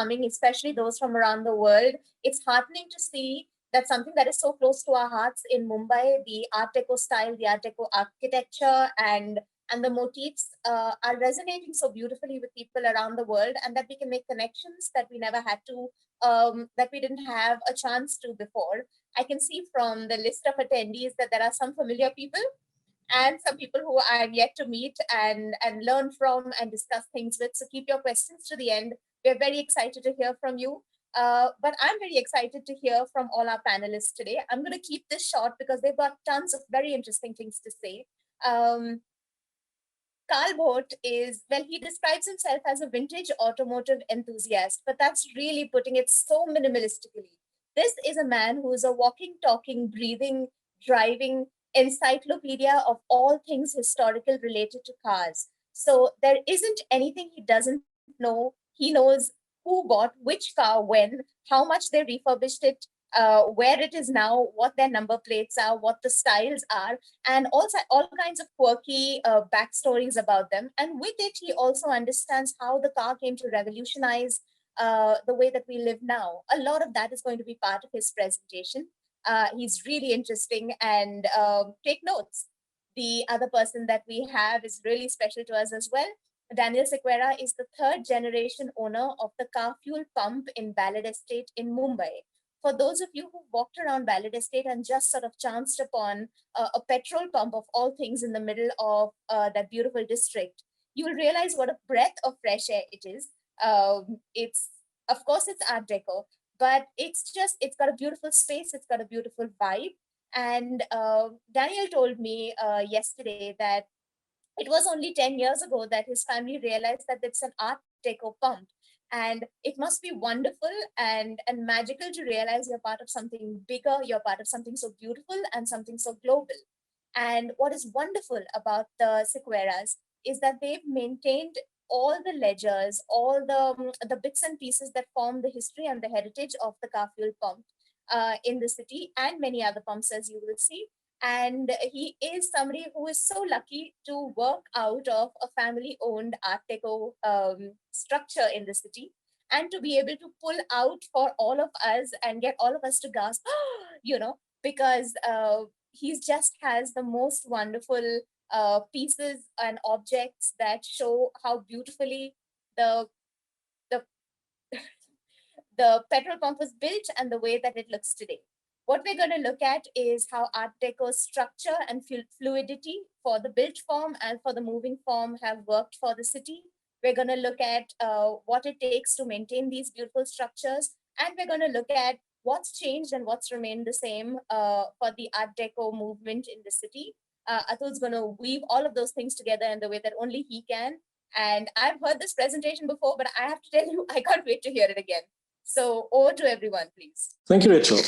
coming, especially those from around the world. It's heartening to see that something that is so close to our hearts in Mumbai, the Art Deco style, the Art Deco architecture, and the motifs are resonating so beautifully with people around the world, and that we can make connections that we never had to, that we didn't have a chance to before. I can see from the list of attendees that there are some familiar people and some people who I'm yet to meet and learn from and discuss things with. So keep your questions to the end. We're very excited to hear from you. But I'm very excited to hear from all our panelists today. I'm going to keep this short because they've got tons of very interesting things to say. Karl Bhote is, well, he describes himself as a vintage automotive enthusiast, but that's really putting it so minimalistically. This is a man who is a walking, talking, breathing, driving encyclopedia of all things historical related to cars. So there isn't anything he doesn't know. He knows who bought which car when, how much they refurbished it, where it is now, what their number plates are, what the styles are, and also all kinds of quirky backstories about them. And with it, he also understands how the car came to revolutionize the way that we live now. A lot of that is going to be part of his presentation. He's really interesting, and take notes. The other person that we have is really special to us as well. Daniel Sequeira is the third generation owner of the car fuel pump in Ballad Estate in Mumbai. For those of you who walked around Ballad Estate and just sort of chanced upon a petrol pump of all things in the middle of that beautiful district, you will realize what a breath of fresh air it is. It's, of course, it's Art Deco, but it's got a beautiful space, it's got a beautiful vibe. And Daniel told me yesterday that it was only 10 years ago that his family realized that it's an Art Deco pump. And it must be wonderful and magical to realize you're part of something bigger, you're part of something so beautiful and something so global. And what is wonderful about the Sequeiras is that they've maintained all the ledgers, all the bits and pieces that form the history and the heritage of the car fuel pump in the city, and many other pumps, as you will see. And he is somebody who is so lucky to work out of a family-owned Art Deco structure in the city, and to be able to pull out for all of us and get all of us to gasp, because he just has the most wonderful pieces and objects that show how beautifully the the petrol pump was built and the way that it looks today. What we're going to look at is how Art Deco's structure and fluidity for the built form and for the moving form have worked for the city. We're going to look at what it takes to maintain these beautiful structures. And we're going to look at what's changed and what's remained the same for the Art Deco movement in the city. Atul's going to weave all of those things together in the way that only he can. And I've heard this presentation before, but I have to tell you, I can't wait to hear it again. So over to everyone, please. Thank you, Rachel.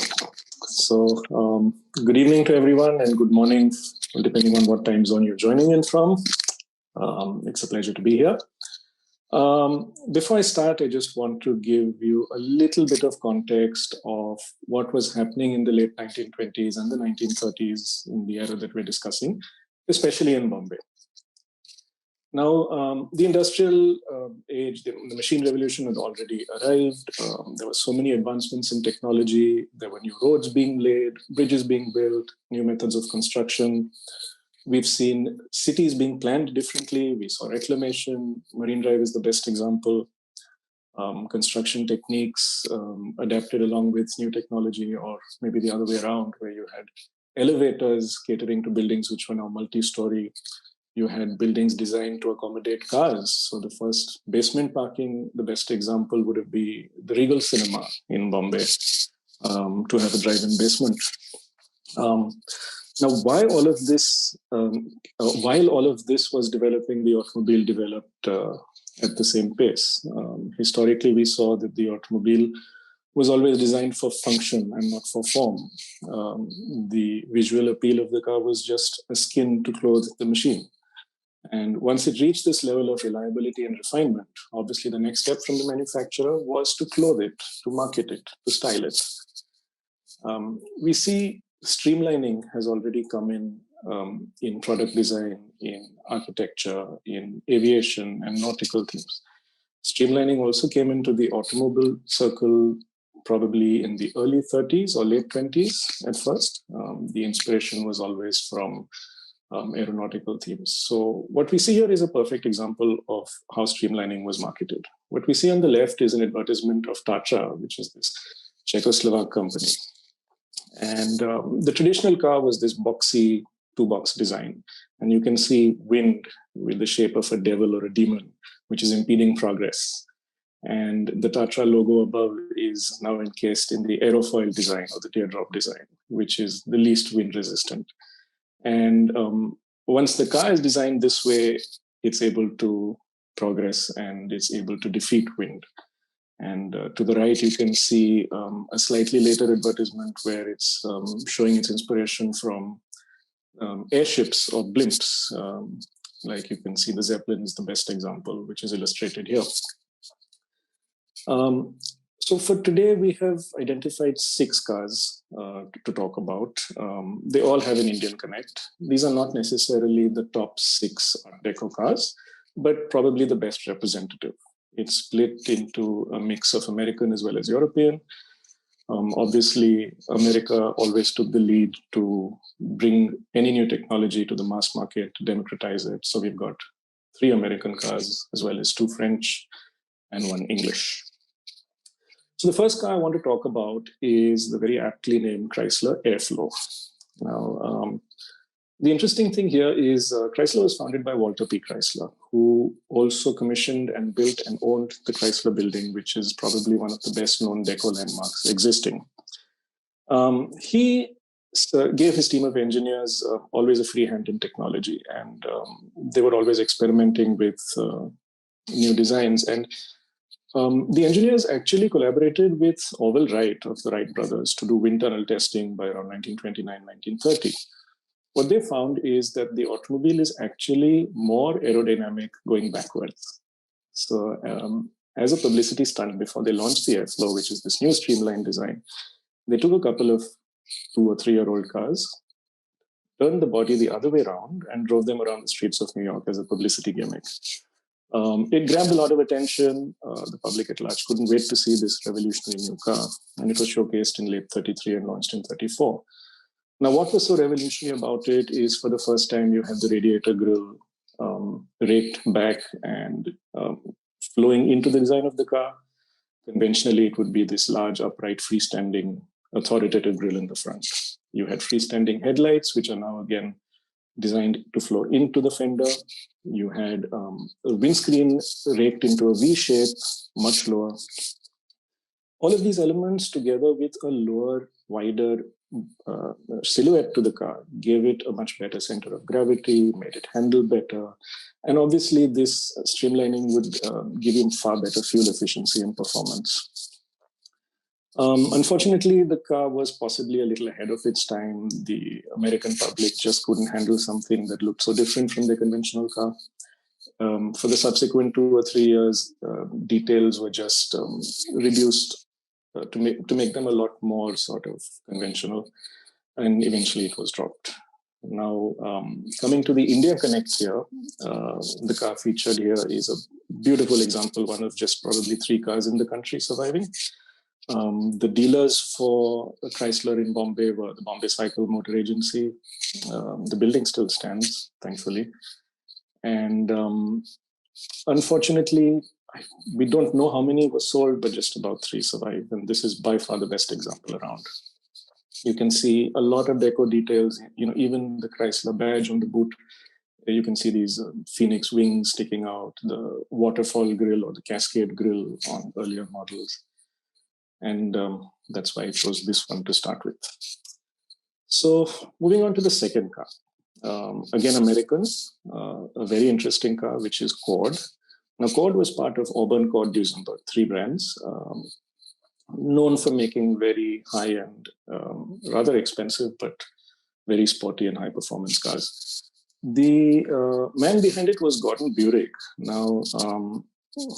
So good evening to everyone and good morning, depending on what time zone you're joining in from. It's a pleasure to be here. Before I start, I just want to give you a little bit of context of what was happening in the late 1920s and the 1930s in the era that we're discussing, especially in Bombay. Now, the industrial age, the machine revolution had already arrived. There were so many advancements in technology. There were new roads being laid, bridges being built, new methods of construction. We've seen cities being planned differently. We saw reclamation. Marine Drive is the best example. Construction techniques adapted along with new technology, or maybe the other way around, where you had elevators catering to buildings which were now multi-story. You had buildings designed to accommodate cars. So the first basement parking, the best example would have been the Regal Cinema in Bombay, to have a drive-in basement. Now, while all of this was developing, the automobile developed at the same pace. Historically, we saw that the automobile was always designed for function and not for form. The visual appeal of the car was just a skin to clothe the machine. And once it reached this level of reliability and refinement, obviously the next step from the manufacturer was to clothe it, to market it, to style it. We see streamlining has already come in product design, in architecture, in aviation and nautical themes. Streamlining also came into the automobile circle probably in the early 30s or late 20s at first. The inspiration was always from aeronautical themes. So what we see here is a perfect example of how streamlining was marketed. What we see on the left is an advertisement of Tatra, which is this Czechoslovak company. And the traditional car was this boxy two-box design. And you can see wind with the shape of a devil or a demon, which is impeding progress. And the Tatra logo above is now encased in the aerofoil design or the teardrop design, which is the least wind resistant. And once the car is designed this way, it's able to progress and it's able to defeat wind. And to the right, you can see a slightly later advertisement where it's showing its inspiration from airships or blimps. Like you can see, the Zeppelin is the best example, which is illustrated here. So for today, we have identified 6 cars to talk about. They all have an Indian connect. These are not necessarily the top 6 Art Deco cars, but probably the best representative. It's split into a mix of American as well as European. Obviously, America always took the lead to bring any new technology to the mass market, to democratize it. So we've got 3 American cars, as well as 2 French and 1 English. So the first car I want to talk about is the very aptly named Chrysler Airflow. Now, the interesting thing here is Chrysler was founded by Walter P. Chrysler, who also commissioned and built and owned the Chrysler Building, which is probably one of the best known deco landmarks existing. He gave his team of engineers always a free hand in technology, and they were always experimenting with new designs. And the engineers actually collaborated with Orville Wright of the Wright brothers to do wind tunnel testing by around 1929, 1930. What they found is that the automobile is actually more aerodynamic going backwards. So as a publicity stunt before they launched the Airflow, which is this new streamline design, they took a couple of 2 or 3-year-old cars, turned the body the other way around, and drove them around the streets of New York as a publicity gimmick. It grabbed a lot of attention. The public at large couldn't wait to see this revolutionary new car, and it was showcased in late 33 and launched in 34. Now, what was so revolutionary about it is for the first time you have the radiator grille raked back and flowing into the design of the car. Conventionally, it would be this large, upright, freestanding, authoritative grille in the front. You had freestanding headlights, which are now again designed to flow into the fender. You had a windscreen raked into a V shape, much lower. All of these elements together with a lower, wider silhouette to the car gave it a much better center of gravity, made it handle better. And obviously this streamlining would give you far better fuel efficiency and performance. Unfortunately, the car was possibly a little ahead of its time. The American public just couldn't handle something that looked so different from the conventional car. For the subsequent 2 or 3 years, details were just reduced to make them a lot more sort of conventional, and eventually it was dropped. Now, coming to the India Connect here, the car featured here is a beautiful example, one of just probably 3 cars in the country surviving. The dealers for Chrysler in Bombay were the Bombay Cycle Motor Agency. The building still stands, thankfully. And unfortunately, we don't know how many were sold, but just about 3 survived. And this is by far the best example around. You can see a lot of deco details, even the Chrysler badge on the boot. You can see these phoenix wings sticking out, the waterfall grille or the cascade grille on earlier models. And that's why I chose this one to start with. So moving on to the second car. Again, American, a very interesting car, which is Cord. Now, Cord was part of Auburn Cord Duesenberg, 3 brands, known for making very high-end, rather expensive, but very sporty and high-performance cars. The man behind it was Gordon Burek. Now,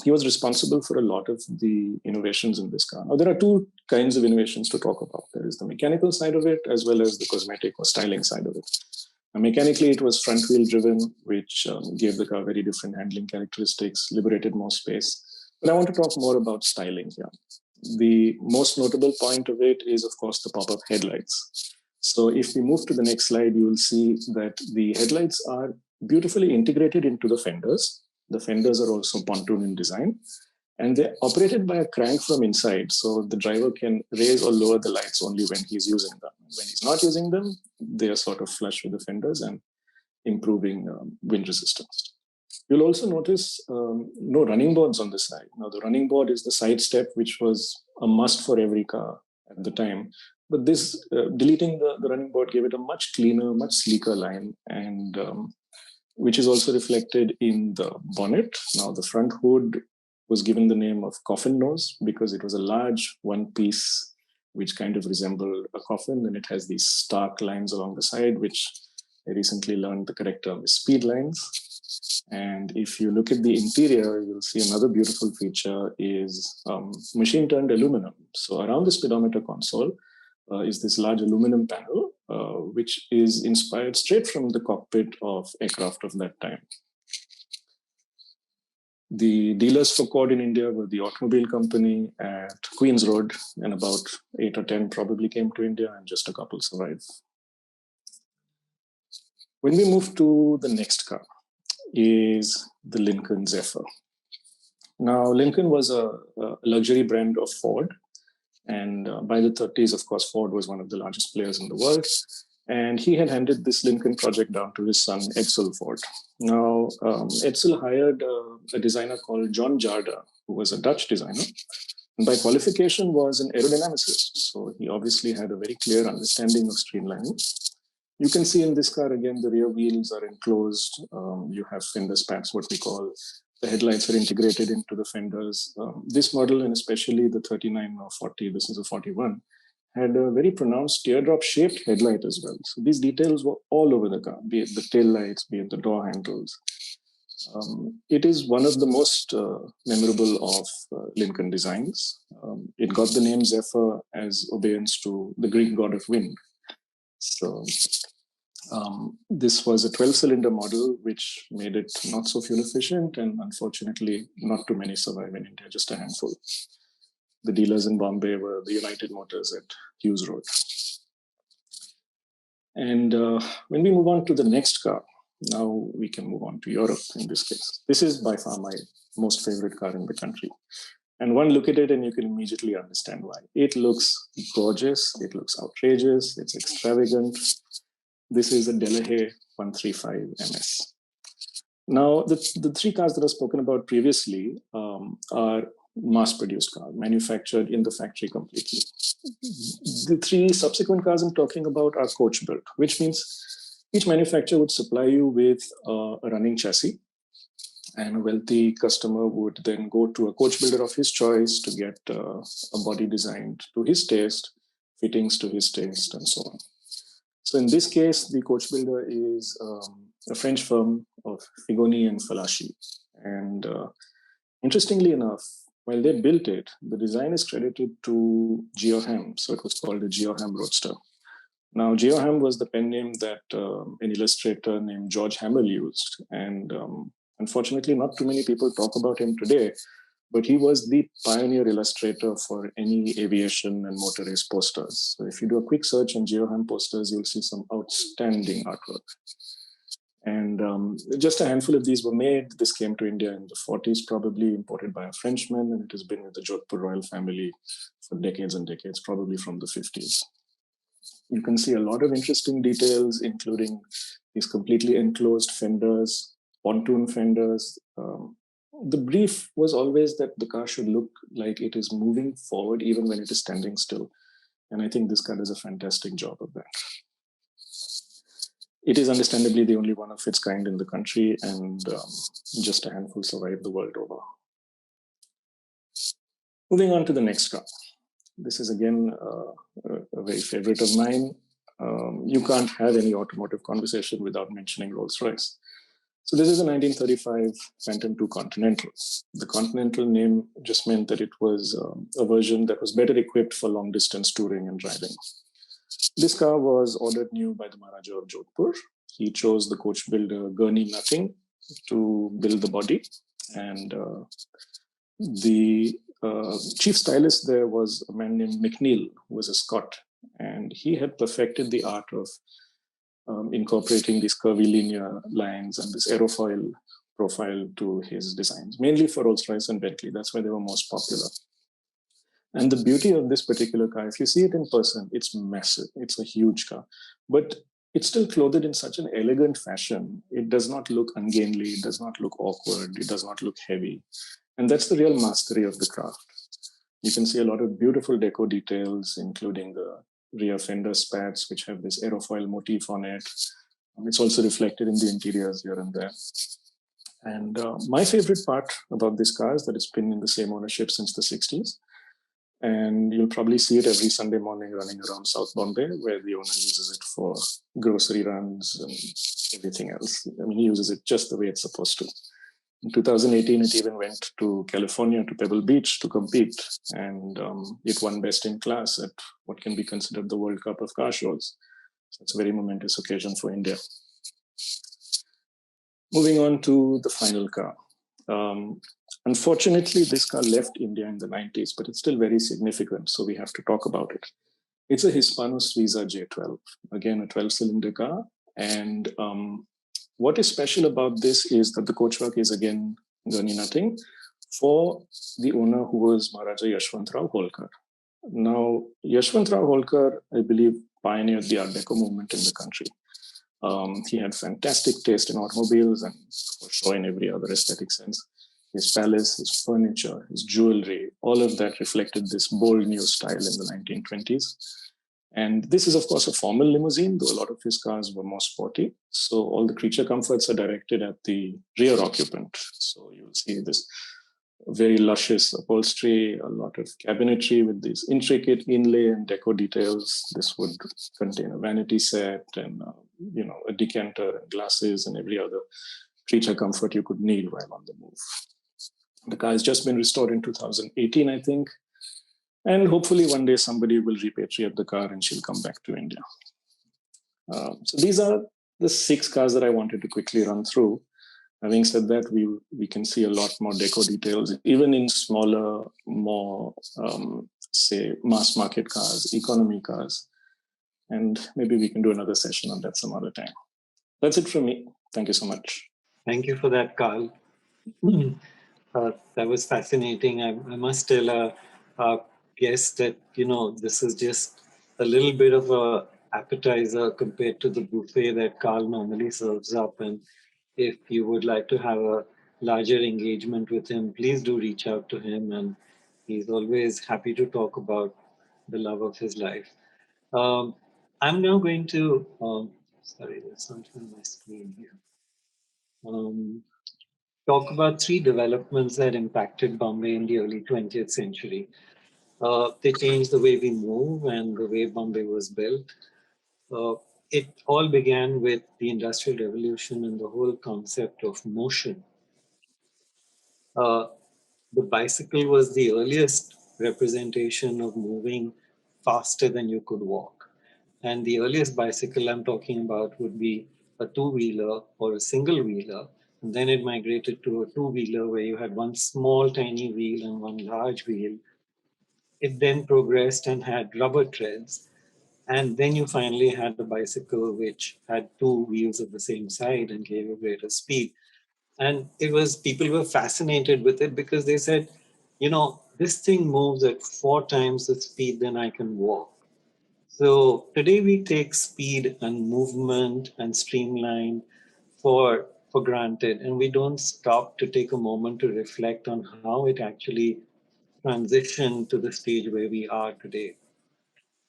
he was responsible for a lot of the innovations in this car. Now, there are 2 kinds of innovations to talk about. There is the mechanical side of it, as well as the cosmetic or styling side of it. Now, mechanically, it was front-wheel driven, which gave the car very different handling characteristics, liberated more space. But I want to talk more about styling here. The most notable point of it is, of course, the pop-up headlights. So if we move to the next slide, you will see that the headlights are beautifully integrated into the fenders. The fenders are also pontoon in design, and they're operated by a crank from inside. So the driver can raise or lower the lights only when he's using them. When he's not using them, they are sort of flush with the fenders and improving wind resistance. You'll also notice no running boards on the side. Now, the running board is the side step, which was a must for every car at the time. But this deleting the running board gave it a much cleaner, much sleeker line, and which is also reflected in the bonnet. Now, the front hood was given the name of coffin nose because it was a large one piece which kind of resembled a coffin, and it has these stark lines along the side, which I recently learned the correct term is speed lines. And if you look at the interior, you'll see another beautiful feature is machine turned aluminum. So around the speedometer console is this large aluminum panel, which is inspired straight from the cockpit of aircraft of that time. The dealers for Cord in India were the automobile company at Queen's Road, and about 8 or 10 probably came to India, and just a couple survived. When we move to the next car is the Lincoln Zephyr. Now, Lincoln was a luxury brand of Ford, and by the 30s, of course, Ford was one of the largest players in the world. And he had handed this Lincoln project down to his son, Edsel Ford. Now, Edsel hired a designer called John Jarda, who was a Dutch designer, and by qualification was an aerodynamicist. So he obviously had a very clear understanding of streamlining. You can see in this car, again, the rear wheels are enclosed. You have fender spats, what we call. The headlights are integrated into the fenders. This model, and especially the 39 or 40, this is a 41, had a very pronounced teardrop-shaped headlight as well. So these details were all over the car, be it the tail lights, be it the door handles. It is one of the most memorable of Lincoln designs. It got the name Zephyr as obeisance to the Greek god of wind. So this was a 12-cylinder model, which made it not so fuel efficient, and unfortunately, not too many survive in India, just a handful. The dealers in Bombay were the United Motors at Hughes Road. And when we move on to the next car, now we can move on to Europe in this case. This is by far my most favorite car in the country. And one look at it and you can immediately understand why. It looks gorgeous, it looks outrageous, it's extravagant. This is a Delahaye 135 MS. Now, the three cars that I've spoken about previously are mass-produced cars, manufactured in the factory completely. The three subsequent cars I'm talking about are coach-built, which means each manufacturer would supply you with a running chassis, and a wealthy customer would then go to a coach builder of his choice to get a body designed to his taste, fittings to his taste, and so on. So in this case, the coach builder is a French firm of Figoni and Falaschi. And interestingly enough, while they built it, the design is credited to Geoham. So it was called a Geoham Roadster. Now, Geoham was the pen name that an illustrator named George Hamel used. And unfortunately, not too many people talk about him today, but he was the pioneer illustrator for any aviation and motor race posters. So if you do a quick search on Geoham posters, you'll see some outstanding artwork. And just a handful of these were made. This came to India in the 40s, probably imported by a Frenchman, and it has been with the Jodhpur royal family for decades and decades, probably from the 50s. You can see a lot of interesting details, including these completely enclosed fenders, pontoon fenders. The brief was always that the car should look like it is moving forward even when it is standing still. And I think this car does a fantastic job of that. It is understandably the only one of its kind in the country, and just a handful survived the world over. Moving on to the next car. This is again a very favorite of mine. You can't have any automotive conversation without mentioning Rolls-Royce. So this is a 1935 Phantom II Continental. The Continental name just meant that it was a version that was better equipped for long distance touring and driving. This car was ordered new by the Maharaja of Jodhpur. He chose the coach builder Gurney Nutting to build the body. And The chief stylist there was a man named McNeil, who was a Scot, and he had perfected the art of incorporating these curvy linear lines and this aerofoil profile to his designs, mainly for Rolls-Royce and Bentley. That's why they were most popular. And the beauty of this particular car, if you see it in person, it's massive. It's a huge car, but it's still clothed in such an elegant fashion. It does not look ungainly. It does not look awkward. It does not look heavy. And that's the real mastery of the craft. You can see a lot of beautiful deco details, including the rear fender spats, which have this aerofoil motif on it. It's also reflected in the interiors here and there. And my favorite part about this car is that it's been in the same ownership since the 60s. And you'll probably see it every Sunday morning running around South Bombay, where the owner uses it for grocery runs and everything else. I mean, he uses it just the way it's supposed to. In 2018, it even went to California, to Pebble Beach to compete. And it won best in class at what can be considered the World Cup of car shows. So it's a very momentous occasion for India. Moving on to the final car. Unfortunately, this car left India in the 90s, but it's still very significant, so we have to talk about it. It's a Hispano-Suiza J12, again, a 12-cylinder car. And what is special about this is that the coachwork is, again, Gurney nutting for the owner, who was Maharaja Yashwantrao Holkar. Now, Yashwantrao Holkar, I believe, pioneered the Art Deco movement in the country. He had fantastic taste in automobiles and for sure in every other aesthetic sense. His palace, his furniture, his jewelry, all of that reflected this bold new style in the 1920s. And this is, of course, a formal limousine, though a lot of his cars were more sporty. So all the creature comforts are directed at the rear occupant. So you'll see this very luscious upholstery, a lot of cabinetry with these intricate inlay and deco details. This would contain a vanity set and a decanter and glasses and every other creature comfort you could need while on the move. The car has just been restored in 2018, I think. And hopefully one day somebody will repatriate the car and she'll come back to India. So these are the 6 cars that I wanted to quickly run through. Having said that, we can see a lot more deco details, even in smaller, more, say, mass market cars, economy cars. And maybe we can do another session on that some other time. That's it from me. Thank you so much. Thank you for that, Karl. That was fascinating. I must tell our guests that, this is just a little bit of a appetizer compared to the buffet that Karl normally serves up. And if you would like to have a larger engagement with him, please do reach out to him. And he's always happy to talk about the love of his life. I'm now going to, sorry, there's something on my screen here. Talk about 3 developments that impacted Bombay in the early 20th century. They changed the way we move and the way Bombay was built. It all began with the Industrial Revolution and the whole concept of motion. The bicycle was the earliest representation of moving faster than you could walk. And the earliest bicycle I'm talking about would be a 2-wheeler or a single-wheeler. And then it migrated to a 2-wheeler where you had one small tiny wheel and one large wheel. It then progressed and had rubber treads. And then you finally had a bicycle which had 2 wheels of the same side and gave you greater speed. And people were fascinated with it because they said, this thing moves at 4 times the speed than I can walk. So today we take speed and movement and streamline for granted, and we don't stop to take a moment to reflect on how it actually transitioned to the stage where we are today.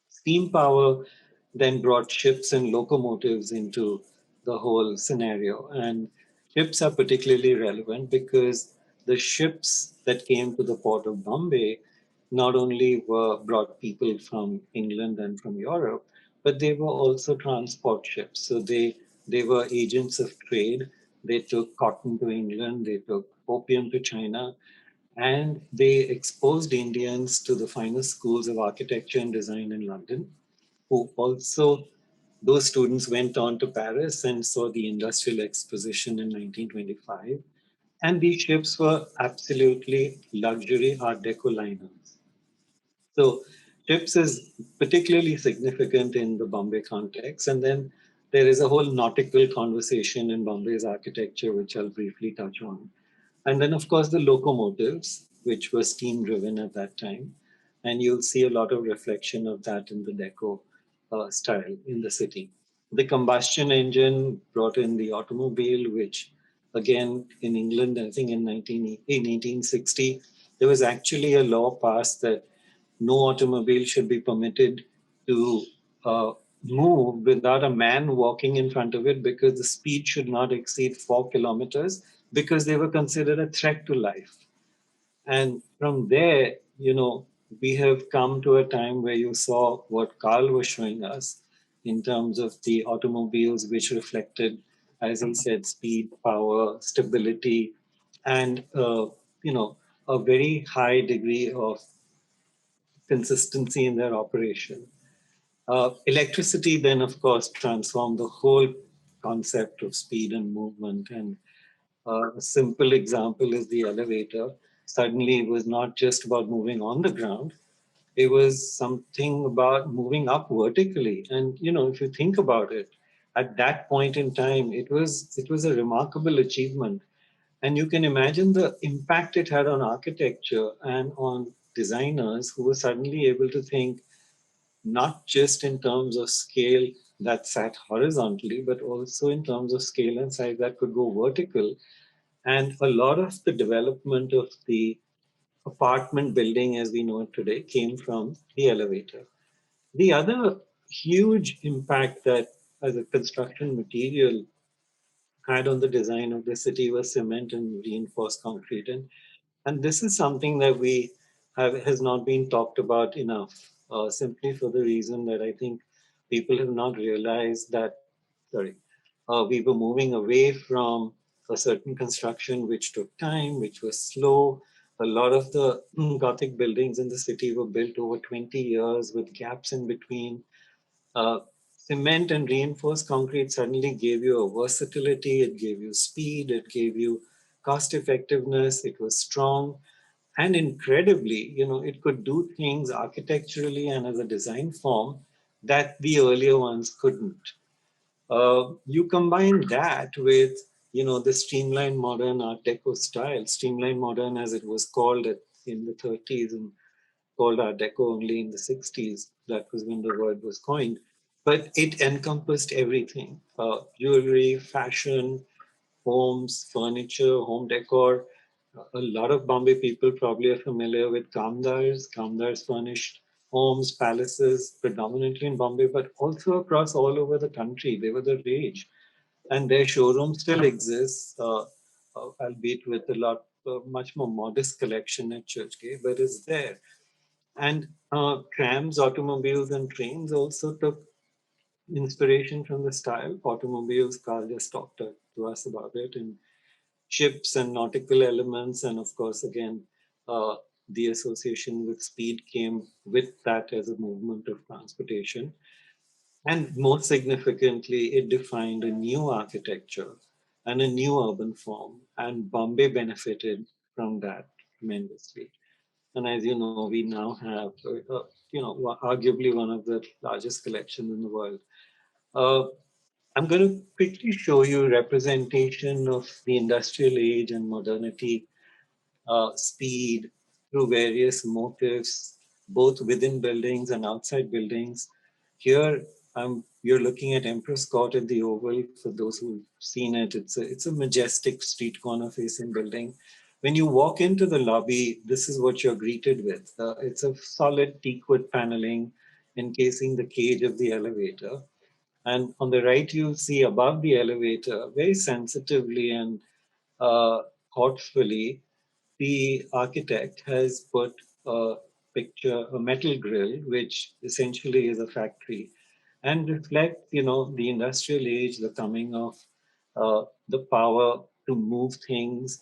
Steam power then brought ships and locomotives into the whole scenario. And ships are particularly relevant because the ships that came to the port of Bombay not only brought people from England and from Europe, but they were also transport ships. So they were agents of trade. They took cotton to England, they took opium to China, and they exposed Indians to the finest schools of architecture and design in London, who also, those students went on to Paris and saw the Industrial Exposition in 1925. And these ships were absolutely luxury Art Deco liners. So ships is particularly significant in the Bombay context. And then there is a whole nautical conversation in Bombay's architecture, which I'll briefly touch on. And then, of course, the locomotives, which were steam driven at that time. And you'll see a lot of reflection of that in the Deco style in the city. The combustion engine brought in the automobile, which again in England, I think in 1860, there was actually a law passed that no automobile should be permitted to uh, move without a man walking in front of it because the speed should not exceed 4 kilometers because they were considered a threat to life. And from there, we have come to a time where you saw what Carl was showing us in terms of the automobiles, which reflected, as he said, speed, power, stability, and a very high degree of consistency in their operation. Electricity then, of course, transformed the whole concept of speed and movement. And a simple example is the elevator. Suddenly, it was not just about moving on the ground. It was something about moving up vertically. And if you think about it, at that point in time, it was a remarkable achievement. And you can imagine the impact it had on architecture and on designers who were suddenly able to think not just in terms of scale that sat horizontally, but also in terms of scale and size that could go vertical. And a lot of the development of the apartment building as we know it today came from the elevator. The other huge impact that as a construction material had on the design of the city was cement and reinforced concrete. And this is something that we have has not been talked about enough, simply for the reason that I think people have not realized that, sorry, we were moving away from a certain construction which took time, which was slow. A lot of the Gothic buildings in the city were built over 20 years with gaps in between. Uh, Cement and reinforced concrete suddenly gave you a versatility, it gave you speed, it gave you cost effectiveness, it was strong. And incredibly, it could do things architecturally and as a design form that the earlier ones couldn't. You combine that with, the streamline modern Art Deco style, streamline modern as it was called in the 30s and called Art Deco only in the 60s. That was when the word was coined. But it encompassed everything, jewelry, fashion, homes, furniture, home decor. A lot of Bombay people probably are familiar with Kamdars. Kamdars furnished homes, palaces, predominantly in Bombay, but also across all over the country. They were the rage. And their showroom still exists, albeit with a lot, much more modest collection at Churchgate, but it's there. And trams, automobiles, and trains also took inspiration from the style. Automobiles, Carl just talked to us about it, and ships and nautical elements, and of course, again, uh, the association with speed came with that as a movement of transportation. And most significantly, it defined a new architecture and a new urban form, and Bombay benefited from that tremendously. And as you know, we now have, arguably one of the largest collections in the world. Uh, I'm going to quickly show you representation of the industrial age and modernity, speed through various motifs, both within buildings and outside buildings. Here, you're looking at Empress Court at the Oval. For those who've seen it, it's a majestic street corner facing building. When you walk into the lobby, this is what you're greeted with. It's a solid teakwood paneling encasing the cage of the elevator. And on the right, you'll see above the elevator, very sensitively and uh, thoughtfully, the architect has put a picture, a metal grill, which essentially is a factory, and reflects, the industrial age, the coming of the power to move things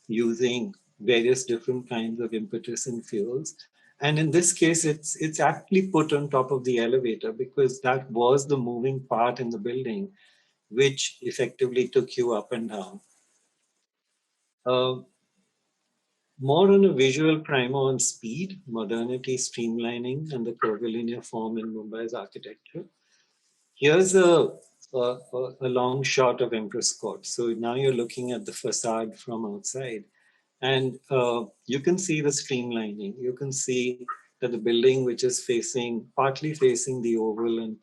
using various different kinds of impetus and fuels. And in this case, it's aptly put on top of the elevator because that was the moving part in the building, which effectively took you up and down. Uh, More on a visual primer on speed, modernity, streamlining, and the curvilinear form in Mumbai's architecture. Here's a long shot of Empress Court. So now you're looking at the facade from outside, and you can see the streamlining. You can see that the building, which is partly facing the Oval and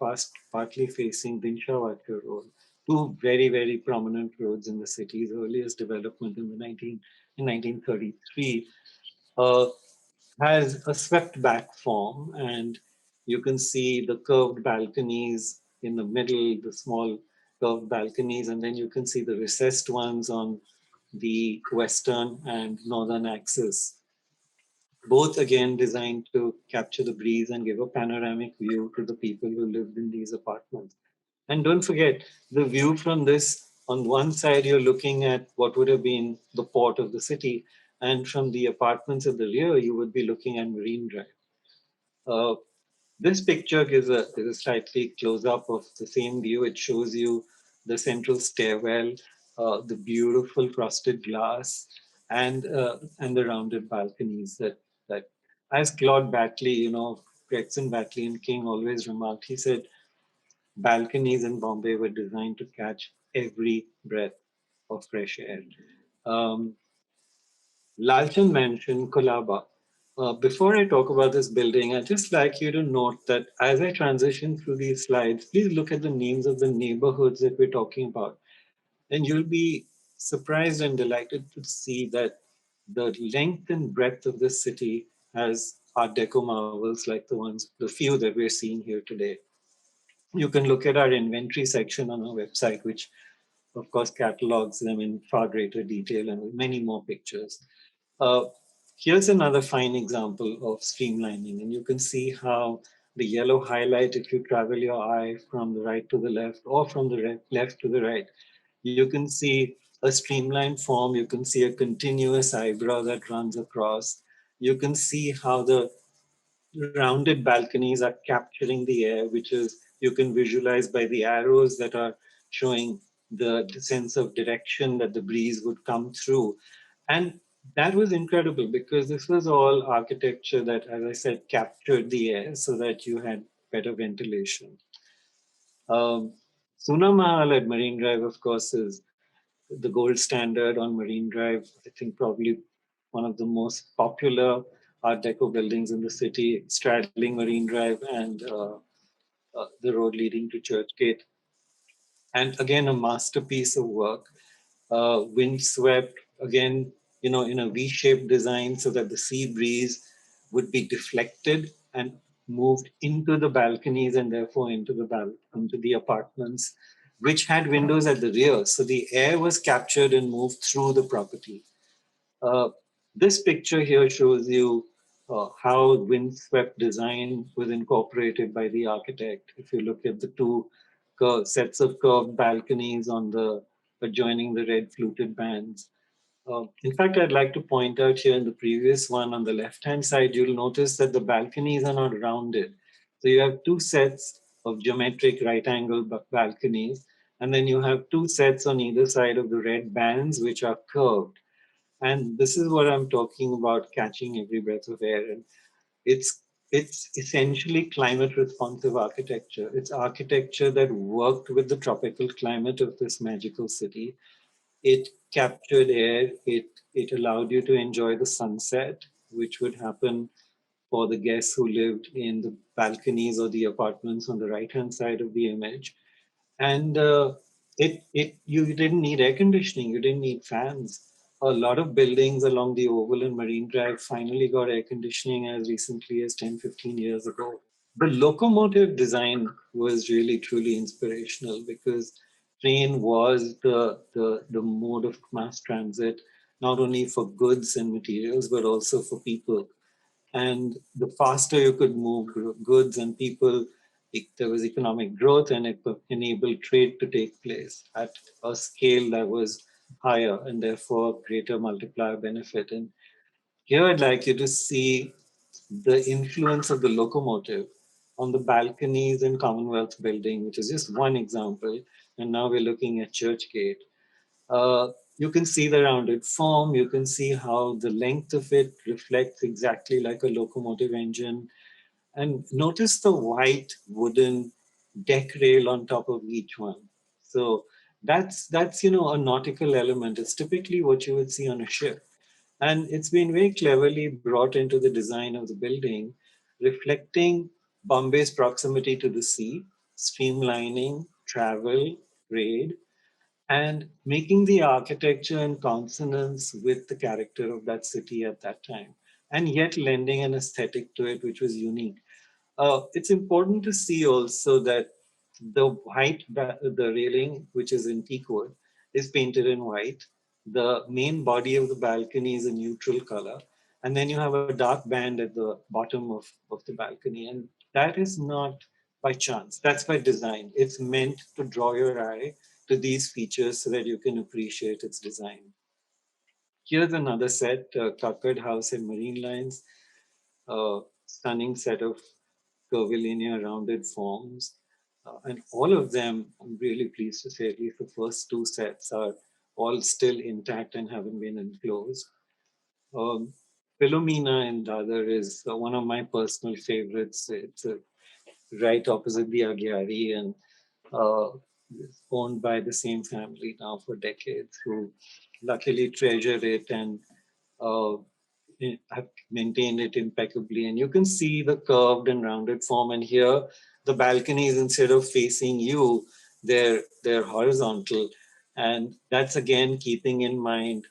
partly facing Dinshawatker Road, two very, very prominent roads in the city's earliest development in 1933, uh, has a swept back form, and you can see the curved balconies in the middle, the small curved balconies, and then you can see the recessed ones on the western and northern axis, both again designed to capture the breeze and give a panoramic view to the people who lived in these apartments. And don't forget, the view from this, on one side, you're looking at what would have been the port of the city, and from the apartments at the rear, you would be looking at Marine Drive. Uh, this picture is a slightly close up of the same view. It shows you the central stairwell, the beautiful frosted glass, and the rounded balconies that as Claude Batley, Gregson Batley and King always remarked, he said, balconies in Bombay were designed to catch every breath of fresh air. Um, Lalchan mentioned Kolaba. Before I talk about this building, I'd just like you to note that as I transition through these slides, please look at the names of the neighborhoods that we're talking about. And you'll be surprised and delighted to see that the length and breadth of this city has Art Deco marvels like the few that we're seeing here today. You can look at our inventory section on our website, which of course catalogs them in far greater detail and with many more pictures. Uh, Here's another fine example of streamlining, and you can see how the yellow highlight, if you travel your eye from the right to the left or from the left to the right, you can see a streamlined form, you can see a continuous eyebrow that runs across. You can see how the rounded balconies are capturing the air, which is you can visualize by the arrows that are showing the sense of direction that the breeze would come through. And that was incredible because this was all architecture that, as I said, captured the air so that you had better ventilation. Um, Suna Mahal at Marine Drive, of course, is the gold standard on Marine Drive. I think probably one of the most popular Art Deco buildings in the city, straddling Marine Drive and the road leading to Churchgate. And again, a masterpiece of work, windswept, again, in a V-shaped design so that the sea breeze would be deflected and moved into the balconies and therefore into the apartments, which had windows at the rear. So the air was captured and moved through the property. Uh, this picture here shows you how windswept design was incorporated by the architect. If you look at the two sets of curved balconies on the adjoining the red fluted bands. In fact, I'd like to point out here in the previous one on the left-hand side, you'll notice that the balconies are not rounded. So you have two sets of geometric right-angle balconies, and then you have two sets on either side of the red bands, which are curved. And this is what I'm talking about, catching every breath of air. And it's it's essentially climate responsive architecture. It's architecture that worked with the tropical climate of this magical city. It captured air. It allowed you to enjoy the sunset, which would happen for the guests who lived in the balconies or the apartments on the right hand side of the image. And it you didn't need air conditioning, you didn't need fans. A lot of buildings along the Oval and Marine Drive finally got air conditioning as recently as 10, 15 years ago. The locomotive design was really truly inspirational because train was the mode of mass transit, not only for goods and materials, but also for people. And the faster you could move goods and people, there was economic growth and it enabled trade to take place at a scale that was higher and therefore greater multiplier benefit. And here I'd like you to see the influence of the locomotive on the balconies in Commonwealth Building, which is just one example. And now we're looking at Churchgate. You can see the rounded form. You can see how the length of it reflects exactly like a locomotive engine. And notice the white wooden deck rail on top of each one. So that's a nautical element. It's typically what you would see on a ship. And it's been very cleverly brought into the design of the building, reflecting Bombay's proximity to the sea, streamlining travel, trade, and making the architecture in consonance with the character of that city at that time, and yet lending an aesthetic to it, which was unique. It's important to see also that the railing, which is in teak wood, is painted in white. The main body of the balcony is a neutral color. And then you have a dark band at the bottom of the balcony. And that is not by chance, that's by design. It's meant to draw your eye to these features so that you can appreciate its design. Here's another set, Tuckered House and Marine Lines, stunning set of curvilinear rounded forms. And all of them, I'm really pleased to say, at least the first two sets are all still intact and haven't been enclosed. Um, Philomena in Dadar is one of my personal favorites. It's right opposite the Aghiari and uh, owned by the same family now for decades, who luckily treasure it and uh, have maintained it impeccably. And you can see the curved and rounded form. And here, the balconies, instead of facing you, they're horizontal. And that's again keeping in mind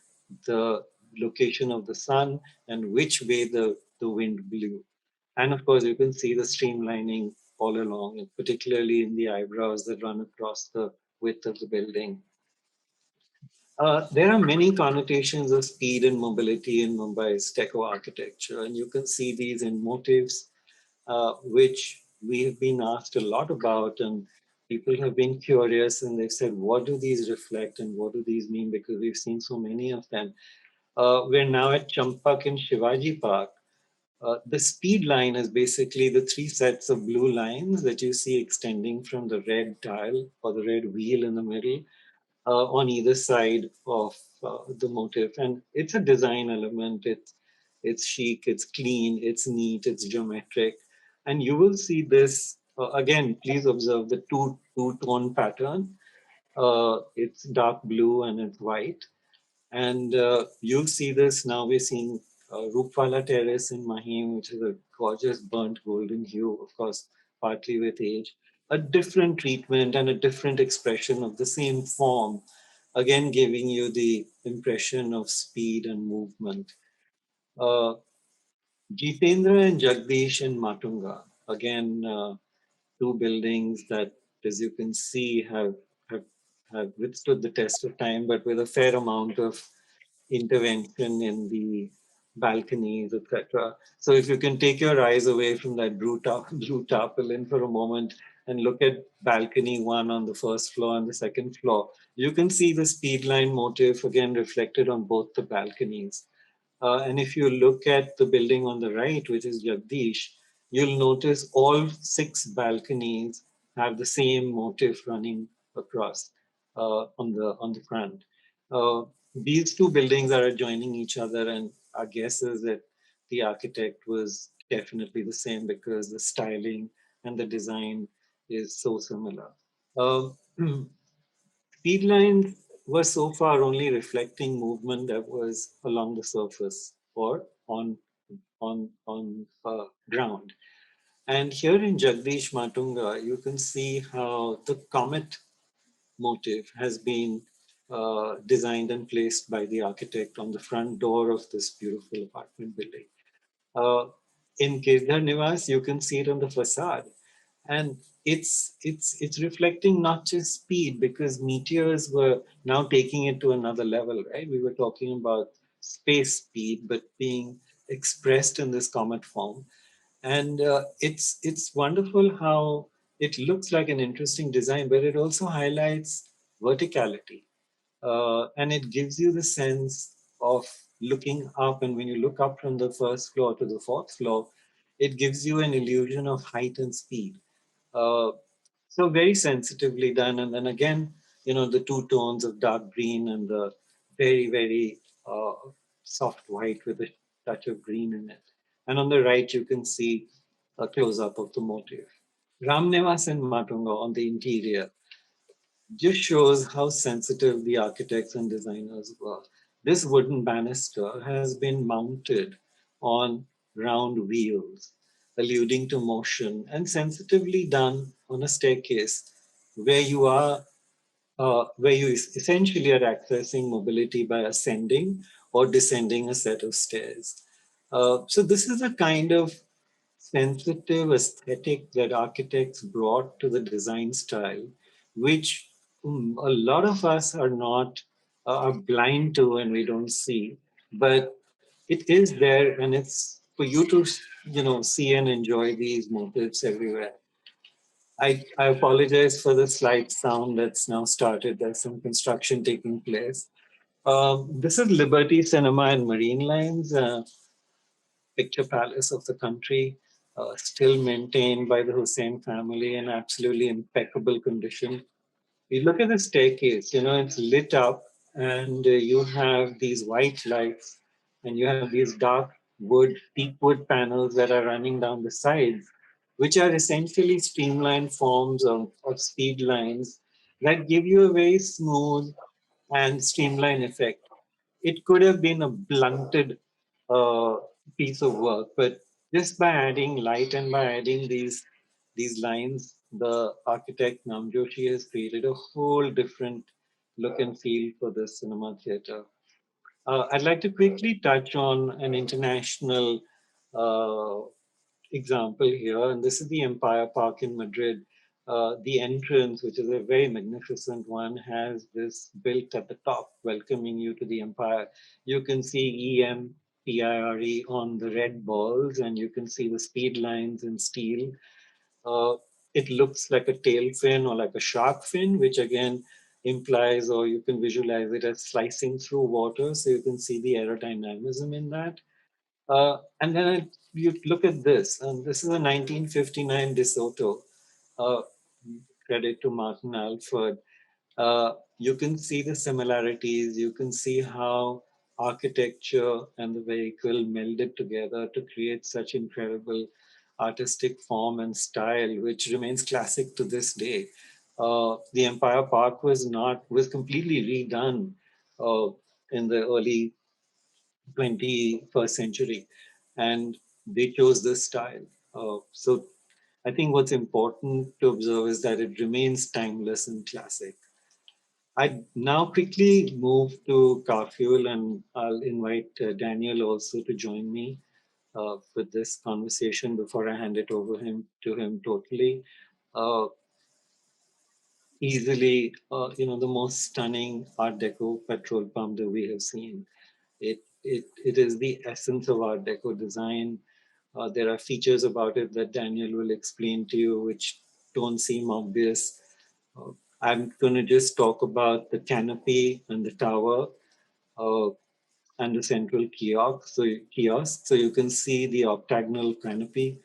the location of the sun and which way the wind blew. And of course, you can see the streamlining all along, particularly in the eyebrows that run across the width of the building. There are many connotations of speed and mobility in Mumbai's Deco architecture, and you can see these in motifs, which we have been asked a lot about, and people have been curious and they've said, what do these reflect and what do these mean? Because we've seen so many of them. We're now at Champak in Shivaji Park. The speed line is basically the three sets of blue lines that you see extending from the red tile or the red wheel in the middle on either side of the motif. And it's a design element. It's chic, it's clean, it's neat, it's geometric. And you will see this, again, please observe the two-tone pattern. It's dark blue and it's white. And you'll see this now. We're seeing Roopwala Terrace in Mahim, which is a gorgeous burnt golden hue, of course, partly with age. A different treatment and a different expression of the same form, again giving you the impression of speed and movement. Uh, Jitendra and Jagdish in Matunga, again, two buildings that, as you can see, have, have withstood the test of time, but with a fair amount of intervention in the balconies, etc. So if you can take your eyes away from that blue tarpaulin for a moment and look at balcony one on the first floor and the second floor, you can see the speed line motif again reflected on both the balconies. And if you look at the building on the right, which is Jagdish, you'll notice all six balconies have the same motif running across on the front. Uh, these two buildings are adjoining each other, and our guess is that the architect was definitely the same because the styling and the design is so similar. Um, Speed lines were so far only reflecting movement that was along the surface or on ground. And here in Jagdish Matunga, you can see how the comet motif has been designed and placed by the architect on the front door of this beautiful apartment building. Uh, in Girdhar Nivas, you can see it on the facade. And it's reflecting not just speed, because meteors were now taking it to another level, right? We were talking about space speed, but being expressed in this comet form. And it's wonderful how it looks like an interesting design, but it also highlights verticality. And it gives you the sense of looking up. And when you look up from the first floor to the fourth floor, it gives you an illusion of height and speed. Uh, so very sensitively done. And then again, the two tones of dark green and the very, very soft white with a touch of green in it. And on the right, you can see a close-up of the motif. Ramnevas and Matunga on the interior just shows how sensitive the architects and designers were. This wooden banister has been mounted on round wheels, alluding to motion, and sensitively done on a staircase where where you essentially are accessing mobility by ascending or descending a set of stairs. So this is a kind of sensitive aesthetic that architects brought to the design style, which a lot of us are not are blind to and we don't see, but it is there, and it's for you to see and enjoy these motifs everywhere. I apologize for the slight sound that's now started. There's some construction taking place. This is Liberty Cinema and Marine Lines, picture palace of the country, still maintained by the Hussain family in absolutely impeccable condition. You look at the staircase, it's lit up, and you have these white lights, and you have these dark wood, teak wood panels that are running down the sides, which are essentially streamlined forms of speed lines that give you a very smooth and streamlined effect. It could have been a blunted uh, piece of work, but just by adding light and by adding these lines, the architect Namjoshi has created a whole different look and feel for the cinema theater. I'd like to quickly touch on an international uh, example here, and this is the Empire Park in Madrid. The entrance, which is a very magnificent one, has this built at the top, welcoming you to the Empire. You can see EMPIRE on the red balls, and you can see the speed lines in steel. Uh, it looks like a tail fin or like a shark fin, which again implies, or you can visualize it as slicing through water. So you can see the aerodynamism in that. And then you look at this, and this is a 1959 DeSoto. Uh, Credit to Martin Alford. You can see the similarities. You can see how architecture and the vehicle melded together to create such incredible artistic form and style, which remains classic to this day. The Empire Park was completely redone in the early 21st century, and they chose this style. So I think what's important to observe is that it remains timeless and classic. I now quickly move to Karfule, and I'll invite Daniel also to join me for this conversation before I hand it over to him totally. Uh, Easily, the most stunning Art Deco petrol pump that we have seen. It is the essence of Art Deco design. There are features about it that Daniel will explain to you, which don't seem obvious. Uh, I'm going to just talk about the canopy and the tower uh, and the central kiosk. So you can see the octagonal canopy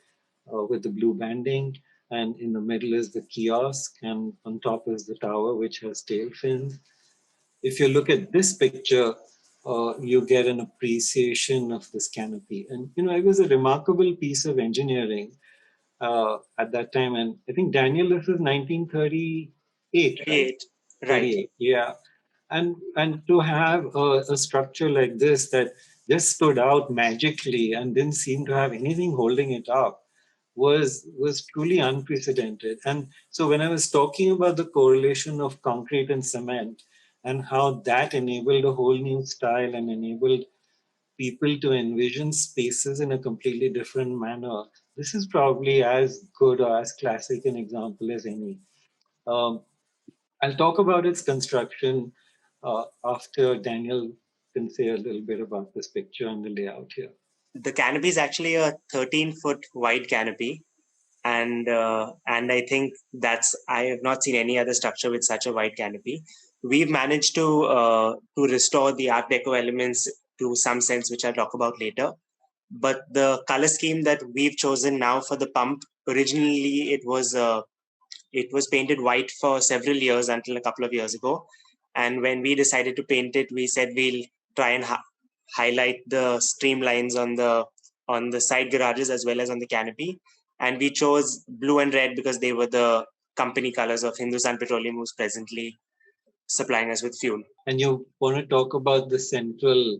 with the blue banding, and in the middle is the kiosk, and on top is the tower, which has tail fins. If you look at this picture, you get an appreciation of this canopy. And, it was a remarkable piece of engineering at that time. And I think, Daniel, this is 1938, right? 38, right. Yeah. And to have a structure like this that just stood out magically and didn't seem to have anything holding it up was truly unprecedented. And so when I was talking about the correlation of concrete and cement and how that enabled a whole new style and enabled people to envision spaces in a completely different manner, this is probably as good or as classic an example as any. Um, I'll talk about its construction after Daniel can say a little bit about this picture and the layout here. The canopy is actually a 13-foot wide canopy, and I think I have not seen any other structure with such a wide canopy. We've managed to restore the Art Deco elements to some sense, which I'll talk about later. But the color scheme that we've chosen now for the pump, originally it was painted white for several years until a couple of years ago. And when we decided to paint it, we said we'll try and highlight the streamlines on the side garages as well as on the canopy. And we chose blue and red because they were the company colors of Hindustan Petroleum, who's presently supplying us with fuel. And you want to talk about the central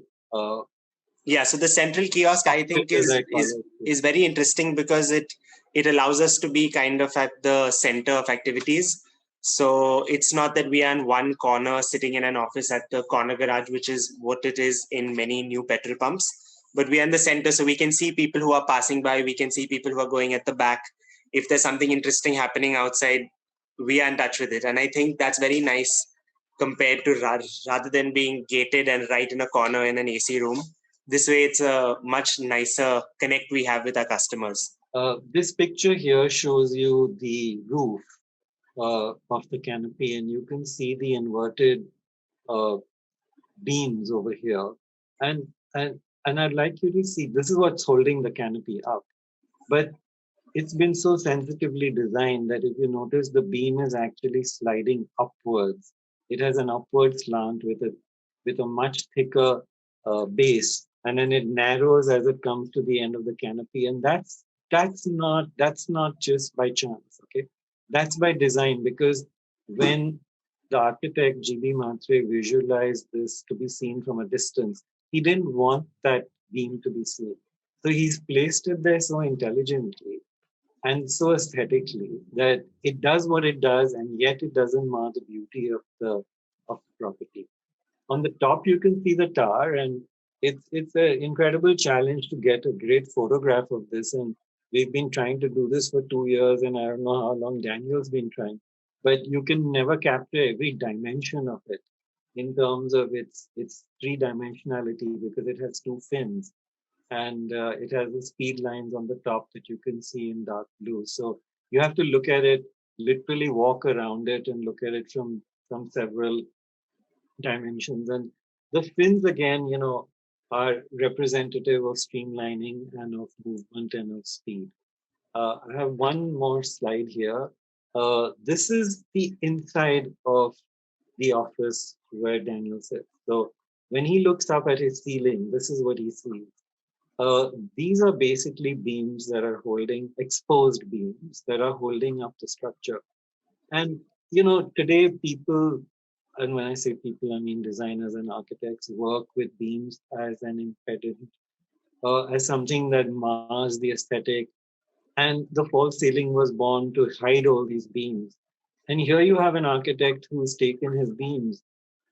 yeah, so the central kiosk, I think, is very interesting because it allows us to be kind of at the center of activities. So it's not that we are in one corner sitting in an office at the corner garage, which is what it is in many new petrol pumps, but we are in the center, so we can see people who are passing by, we can see people who are going at the back. If there's something interesting happening outside, we are in touch with it. And I think that's very nice compared to rather than being gated and right in a corner in an AC room. This way, it's a much nicer connect we have with our customers. This picture here shows you the roof of the canopy, and you can see the inverted beams over here. And I'd like you to see, this is what's holding the canopy up. But it's been so sensitively designed that if you notice, the beam is actually sliding upwards. It has an upward slant with a much thicker base, and then it narrows as it comes to the end of the canopy. And that's not just by chance, okay? That's by design, because when the architect G.B. Mhatre visualized this to be seen from a distance, he didn't want that beam to be seen. So he's placed it there so intelligently and so aesthetically that it does what it does, and yet it doesn't mar the beauty of the property. On the top, you can see the tower, and it's an incredible challenge to get a great photograph of this. And we've been trying to do this for 2 years, and I don't know how long Daniel's been trying. But you can never capture every dimension of it in terms of its three-dimensionality, because it has two fins. And it has the speed lines on the top that you can see in dark blue. So you have to look at it, literally walk around it and look at it from several dimensions. And the fins, again, are representative of streamlining and of movement and of speed. I have one more slide here. This is the inside of the office where Daniel sits. So when he looks up at his ceiling, this is what he sees. These are basically beams that are exposed beams that are holding up the structure. And, today people, and when I say people, I mean designers and architects, work with beams as an impediment, as something that mars the aesthetic. And the false ceiling was born to hide all these beams. And here you have an architect who's taken his beams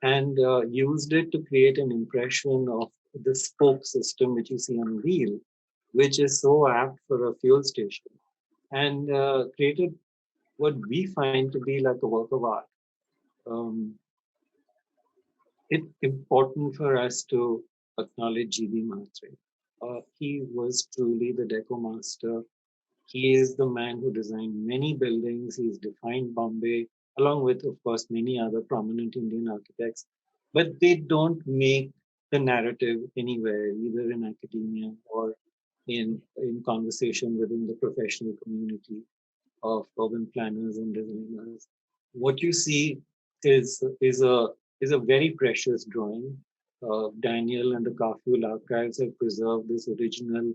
and used it to create an impression of the spoke system, which you see on a wheel, which is so apt for a fuel station, and created what we find to be like a work of art. It's important for us to acknowledge G.B. Mhatre. He was truly the deco master. He is the man who designed many buildings. He's defined Bombay, along with, of course, many other prominent Indian architects. But they don't make the narrative anywhere, either in academia or in conversation within the professional community of urban planners and designers. What you see is a very precious drawing. Daniel and the Karfule archives have preserved this original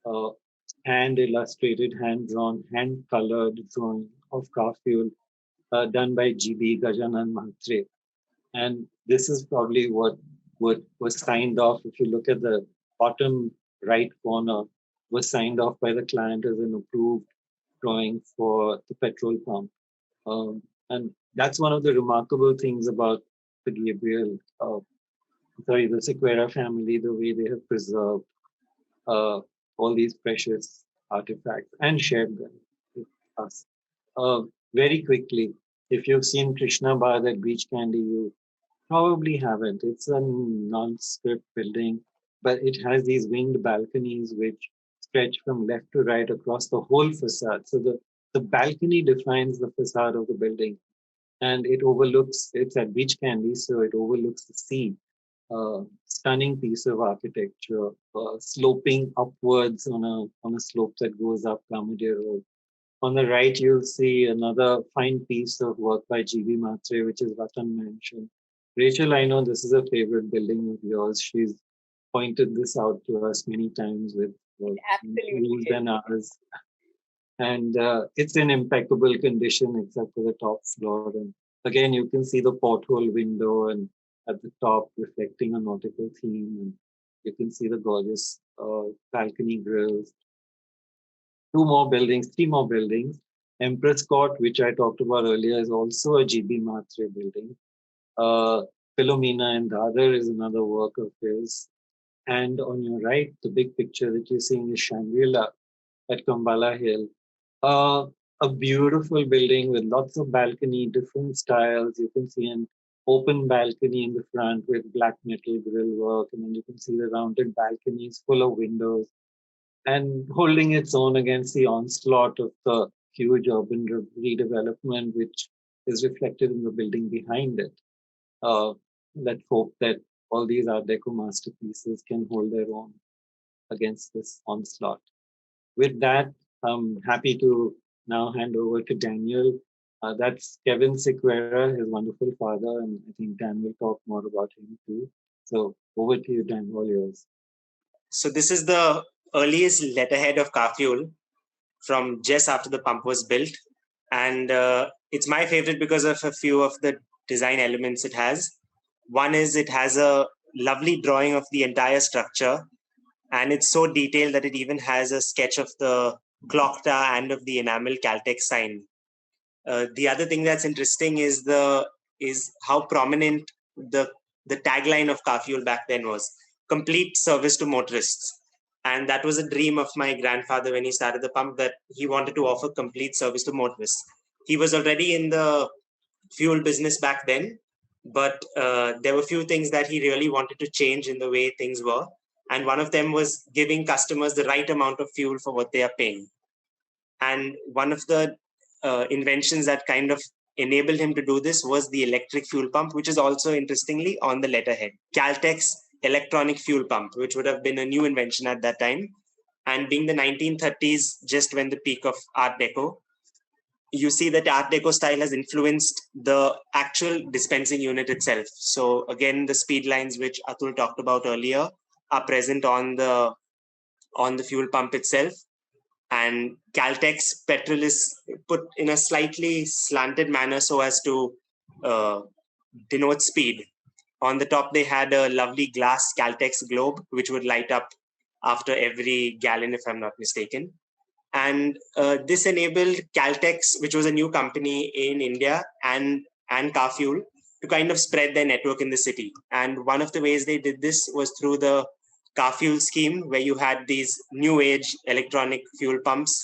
uh, hand illustrated, hand drawn, hand colored drawing of Karfule done by GB Gajanan Mhatre. And this is probably what was signed off. If you look at the bottom right corner, was signed off by the client as an approved drawing for the petrol pump. And that's one of the remarkable things about the the Sequeira family, the way they have preserved all these precious artifacts and shared them with us. Very quickly, if you've seen Krishna Bar at Beach Candy, you probably haven't. It's a nondescript building, but it has these winged balconies which stretch from left to right across the whole facade. So the balcony defines the facade of the building, and it's at Beach Candy, so it overlooks the sea. Stunning piece of architecture, sloping upwards on a slope that goes up Gamadia Road. On the right, you'll see another fine piece of work by G.B. Mhatre, which is Ratan Mansion. Rachel, I know this is a favorite building of yours. She's pointed this out to us many times with Absolutely. views and ours. And it's in impeccable condition except for the top floor. And again, you can see the porthole window and at the top reflecting a nautical theme. And you can see the gorgeous balcony grills. Three more buildings. Empress Court, which I talked about earlier, is also a GB Mhatre building. Philomena and Dadar is another work of his. And on your right, the big picture that you're seeing is Shangri-La at Kambala Hill. A beautiful building with lots of balcony, different styles. You can see an open balcony in the front with black metal grill work, and then you can see the rounded balconies full of windows and holding its own against the onslaught of the huge urban redevelopment, which is reflected in the building behind it. Let's hope that all these Art Deco masterpieces can hold their own against this onslaught. With that, I'm happy to now hand over to Daniel. That's Kevin Sequeira, his wonderful father, and I think Dan will talk more about him too. So over to you, Dan, all yours. So this is the earliest letterhead of Karfule from just after the pump was built. And it's my favorite because of a few of the design elements it has. One is it has a lovely drawing of the entire structure, and it's so detailed that it even has a sketch of the clock tower and of the enamel Caltex sign. The other thing that's interesting is how prominent the tagline of Karfule back then was: complete service to motorists. And that was a dream of my grandfather when he started the pump, that he wanted to offer complete service to motorists. He was already in the fuel business back then, but there were a few things that he really wanted to change in the way things were. And one of them was giving customers the right amount of fuel for what they are paying. And one of the inventions that kind of enabled him to do this was the electric fuel pump, which is also interestingly on the letterhead. Caltex electronic fuel pump, which would have been a new invention at that time. And being the 1930s, just when the peak of Art Deco, you see that Art Deco style has influenced the actual dispensing unit itself. So again, the speed lines, which Atul talked about earlier, are present on the fuel pump itself. And Caltex petrol is put in a slightly slanted manner so as to denote speed. On the top, they had a lovely glass Caltex globe, which would light up after every gallon, if I'm not mistaken. And this enabled Caltex, which was a new company in India, and Karfule to kind of spread their network in the city. And one of the ways they did this was through the Karfule scheme, where you had these new age electronic fuel pumps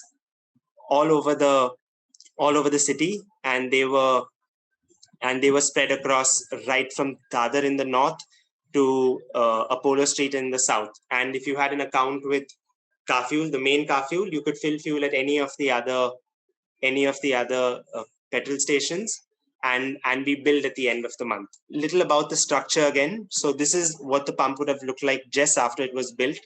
all over the city, and they were spread across right from Dadar in the north to Apollo Street in the south. And if you had an account with Karfule, the main Karfule, you could fill fuel at any of the other petrol stations and be billed at the end of the month. Little about the structure again. So this is what the pump would have looked like just after it was built.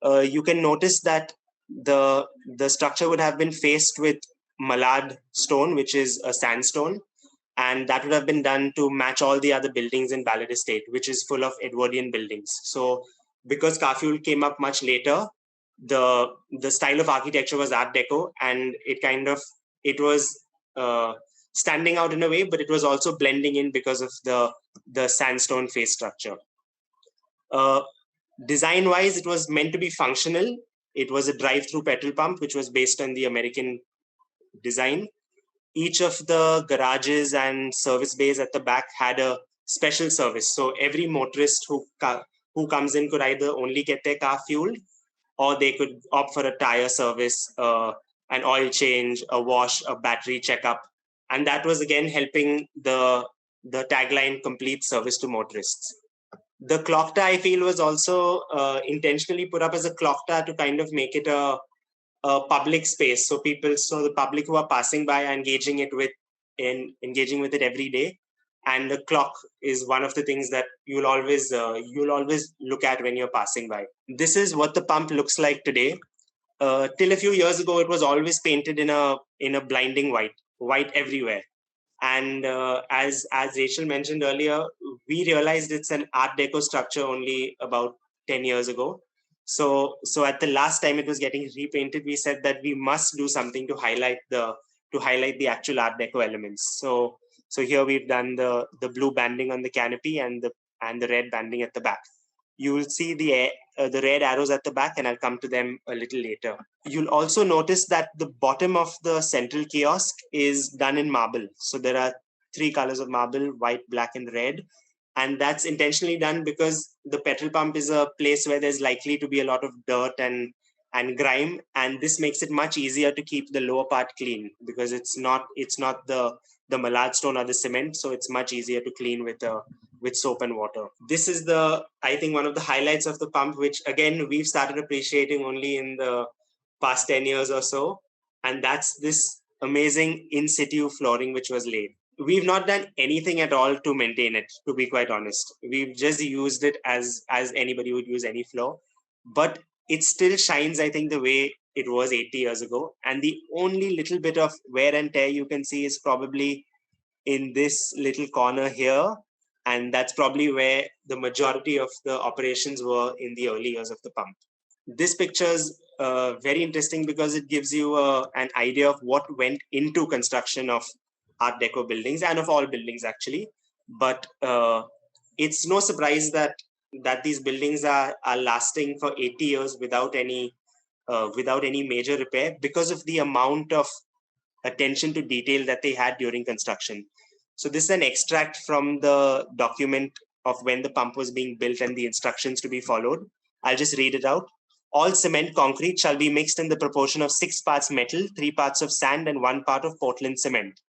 You can notice that the structure would have been faced with mallard stone, which is a sandstone, and that would have been done to match all the other buildings in Ballad Estate, which is full of Edwardian buildings. So because Karfule came up much later, the style of architecture was Art Deco, and it was standing out in a way, but it was also blending in because of the sandstone face structure. Design wise, it was meant to be functional. It was a drive-through petrol pump, which was based on the American design. Each of the garages and service bays at the back had a special service. So every motorist who comes in could either only get their car fueled, or they could opt for a tire service, an oil change, a wash, a battery checkup. And that was again helping the tagline complete service to motorists. The clock tower, I feel, was also intentionally put up as a clock tower to kind of make it a public space. So the public who are passing by are engaging with it every day. And the clock is one of the things that you'll always look at when you're passing by. This is what the pump looks like today. Till a few years ago, it was always painted in a blinding white everywhere. And as Rachel mentioned earlier, we realized it's an Art Deco structure only about 10 years ago. So at the last time it was getting repainted, we said that we must do something to highlight the actual Art Deco elements. So here we've done the blue banding on the canopy and the red banding at the back. You will see the red arrows at the back, and I'll come to them a little later. You'll also notice that the bottom of the central kiosk is done in marble. So there are 3 colors of marble: white, black, and red. And that's intentionally done because the petrol pump is a place where there's likely to be a lot of dirt and grime, and this makes it much easier to keep the lower part clean because it's not the malad stone or the cement, so it's much easier to clean with soap and water. This is I think one of the highlights of the pump, which again we've started appreciating only in the past 10 years or so, and that's this amazing in situ flooring which was laid. We've not done anything at all to maintain it, to be quite honest. We've just used it as anybody would use any floor, but it still shines, I think, the way it was 80 years ago. And the only little bit of wear and tear you can see is probably in this little corner here, and that's probably where the majority of the operations were in the early years of the pump. This picture is very interesting because it gives you an idea of what went into construction of Art Deco buildings and of all buildings actually. But it's no surprise that these buildings are lasting for 80 years without any major repair because of the amount of attention to detail that they had during construction. So this is an extract from the document of when the pump was being built and the instructions to be followed. I'll just read it out. All cement concrete shall be mixed in the proportion of 6 parts metal, 3 parts of sand, and 1 part of Portland cement.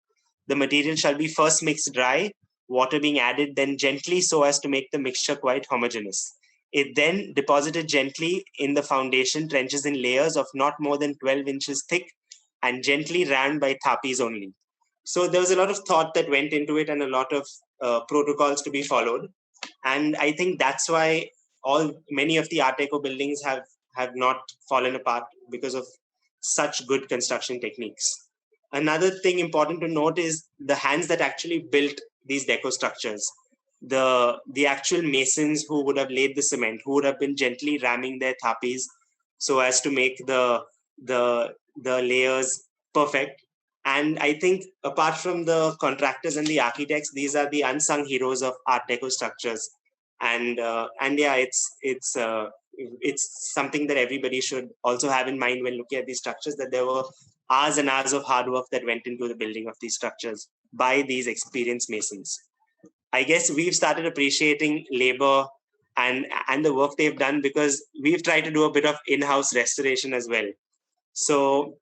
The material shall be first mixed dry, water being added, then gently so as to make the mixture quite homogeneous. It then deposited gently in the foundation trenches in layers of not more than 12 inches thick and gently rammed by thapis only. So there was a lot of thought that went into it and a lot of protocols to be followed. And I think that's why many of the Art Deco buildings have not fallen apart because of such good construction techniques. Another thing important to note is the hands that actually built these deco structures. The actual masons who would have laid the cement, who would have been gently ramming their thapis so as to make the layers perfect. And I think apart from the contractors and the architects, these are the unsung heroes of Art Deco structures. And yeah, it's something that everybody should also have in mind when looking at these structures, that there were hours and hours of hard work that went into the building of these structures by these experienced masons. I guess we've started appreciating labor and the work they've done because we've tried to do a bit of in-house restoration as well. So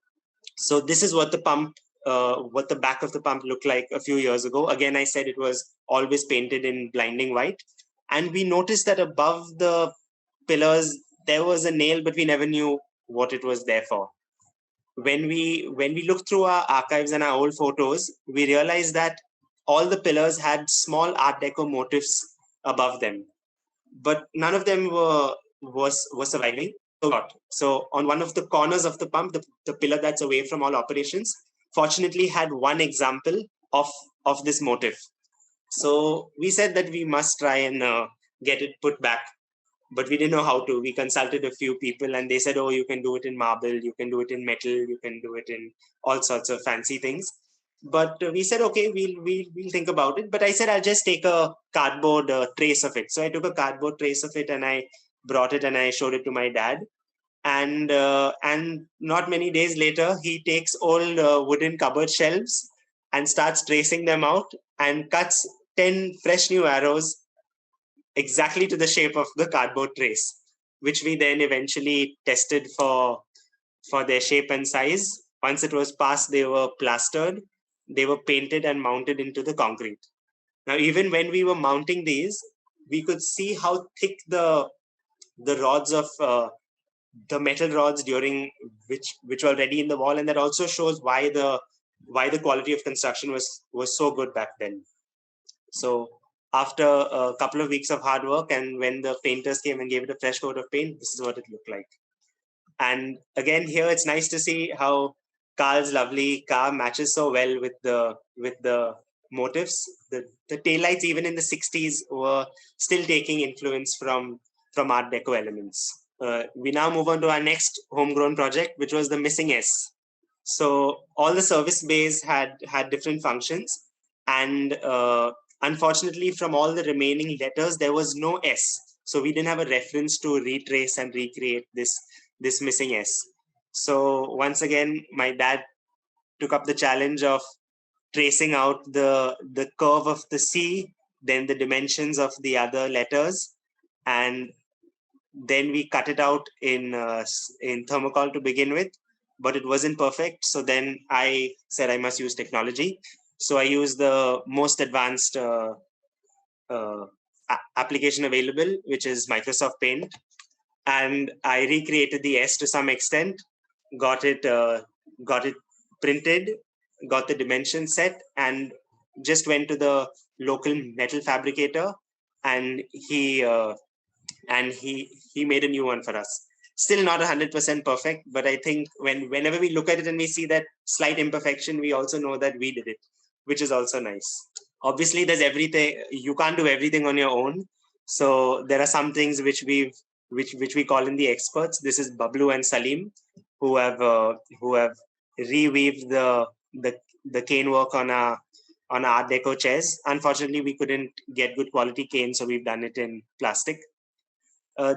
this is what the pump, what the back of the pump looked like a few years ago. Again, I said it was always painted in blinding white. And we noticed that above the pillars, there was a nail, but we never knew what it was there for. When we looked through our archives and our old photos, we realized that all the pillars had small Art Deco motifs above them, but none of them was surviving. So on one of the corners of the pump, the pillar that's away from all operations, fortunately had one example of this motif. So we said that we must try and get it put back, but we didn't know how to. We consulted a few people and they said, oh, you can do it in marble, you can do it in metal, you can do it in all sorts of fancy things. But we said, okay, we'll think about it. But I said, I'll just take a cardboard trace of it. So I took a cardboard trace of it and I brought it and I showed it to my dad. And not many days later, he takes old wooden cupboard shelves and starts tracing them out and cuts 10 fresh new arrows exactly to the shape of the cardboard trace, which we then eventually tested for their shape and size. Once it was passed, they were plastered, they were painted and mounted into the concrete. Now, even when we were mounting these, we could see how thick the rods of the metal rods during which were already in the wall, and that also shows why the quality of construction was so good back then. So after a couple of weeks of hard work, and when the painters came and gave it a fresh coat of paint, this is what it looked like. And again, here it's nice to see how Karl's lovely car matches so well with the Motifs. The taillights, even in the 60s, were still taking influence from Art Deco elements. We now move on to our next homegrown project, which was the missing S. So all the service bays had different functions, and unfortunately, from all the remaining letters, there was no S. So we didn't have a reference to retrace and recreate this missing S. So once again, my dad took up the challenge of tracing out the curve of the C, then the dimensions of the other letters, and then we cut it out in thermocol to begin with, but it wasn't perfect. So then I said I must use technology. So I used the most advanced application available, which is Microsoft Paint, and I recreated the S to some extent, got it printed, got the dimensions set, and just went to the local metal fabricator, and he made a new one for us. Still not 100% perfect, but I think whenever we look at it and we see that slight imperfection, we also know that we did it, which is also nice. Obviously, there's everything. You can't do everything on your own. So there are some things which we call in the experts. This is Bablu and Salim, who have reweaved the cane work on our Art Deco chairs. Unfortunately, we couldn't get good quality cane, so we've done it in plastic.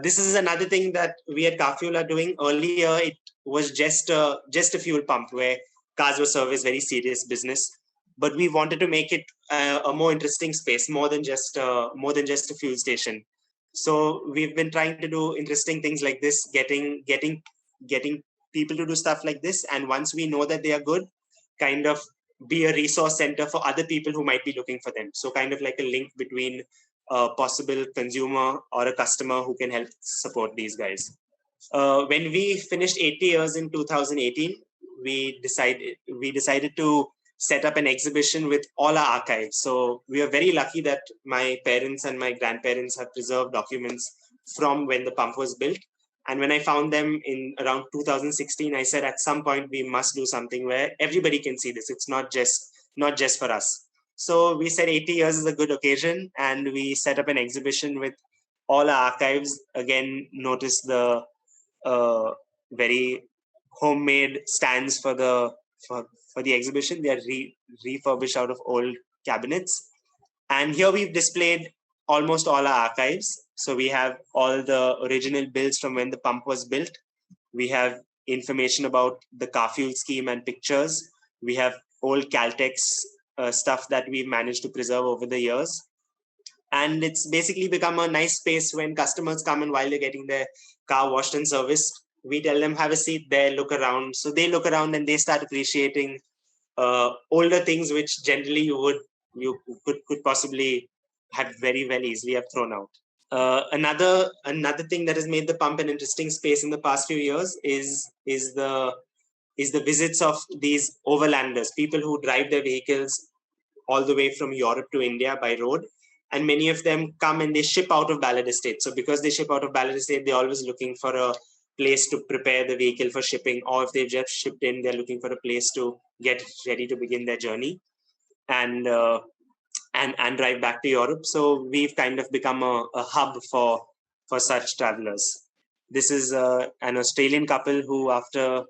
This is another thing that we at Karfule are doing. Earlier, it was just a fuel pump where cars were serviced, very serious business. But we wanted to make it a more interesting space, more than just a fuel station. So we've been trying to do interesting things like this, getting people to do stuff like this. And once we know that they are good, kind of be a resource center for other people who might be looking for them. So kind of like a link between a possible consumer or a customer who can help support these guys. When we finished 80 years in 2018, we decided to set up an exhibition with all our archives. So we are very lucky that my parents and my grandparents have preserved documents from when the pump was built. And when I found them in around 2016, I said at some point we must do something where everybody can see this. It's not just for us. So we said 80 years is a good occasion, and we set up an exhibition with all our archives. Again, notice the very homemade stands for the exhibition. They are refurbished out of old cabinets. And here we've displayed almost all our archives. So we have all the original bills from when the pump was built. We have information about the car fuel scheme and pictures. We have old Caltex stuff that we've managed to preserve over the years. And it's basically become a nice space when customers come, and while they're getting their car washed and serviced, we tell them, have a seat there, look around. So they look around and they start appreciating older things which generally you could possibly have very, very easily have thrown out. Another thing that has made the pump an interesting space in the past few years is the visits of these overlanders, people who drive their vehicles all the way from Europe to India by road. And many of them come and they ship out of Ballard Estate. So because they ship out of Ballard Estate, they're always looking for a place to prepare the vehicle for shipping, or if they've just shipped in, they're looking for a place to get ready to begin their journey and drive back to Europe. So we've kind of become a hub for such travelers. This is an Australian couple who after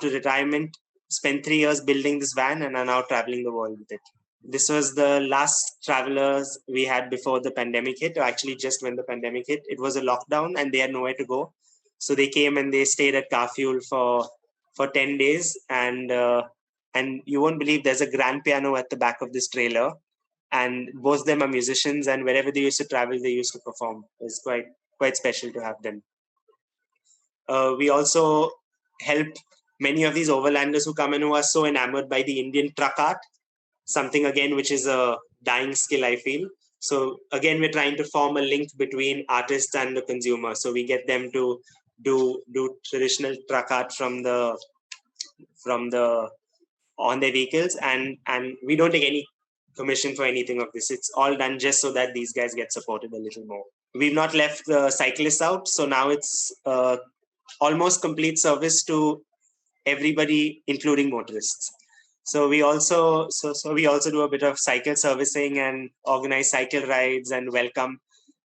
retirement spent 3 years building this van and are now traveling the world with it. This was the last travelers we had before the pandemic hit, or actually just when the pandemic hit. It was a lockdown and they had nowhere to go. So they came and they stayed at Karfule for 10 days. And you won't believe there's a grand piano at the back of this trailer. And both of them are musicians, and wherever they used to travel, they used to perform. It's quite special to have them. We also help many of these overlanders who come in who are so enamored by the Indian truck art, something again which is a dying skill, I feel. So again, we're trying to form a link between artists and the consumer. So we get them to do traditional truck art from the on their vehicles, and we don't take any commission for anything of this. It's all done just so that these guys get supported a little more. We've not left the cyclists out, so now it's almost complete service to everybody, including motorists. So we also do a bit of cycle servicing and organize cycle rides and welcome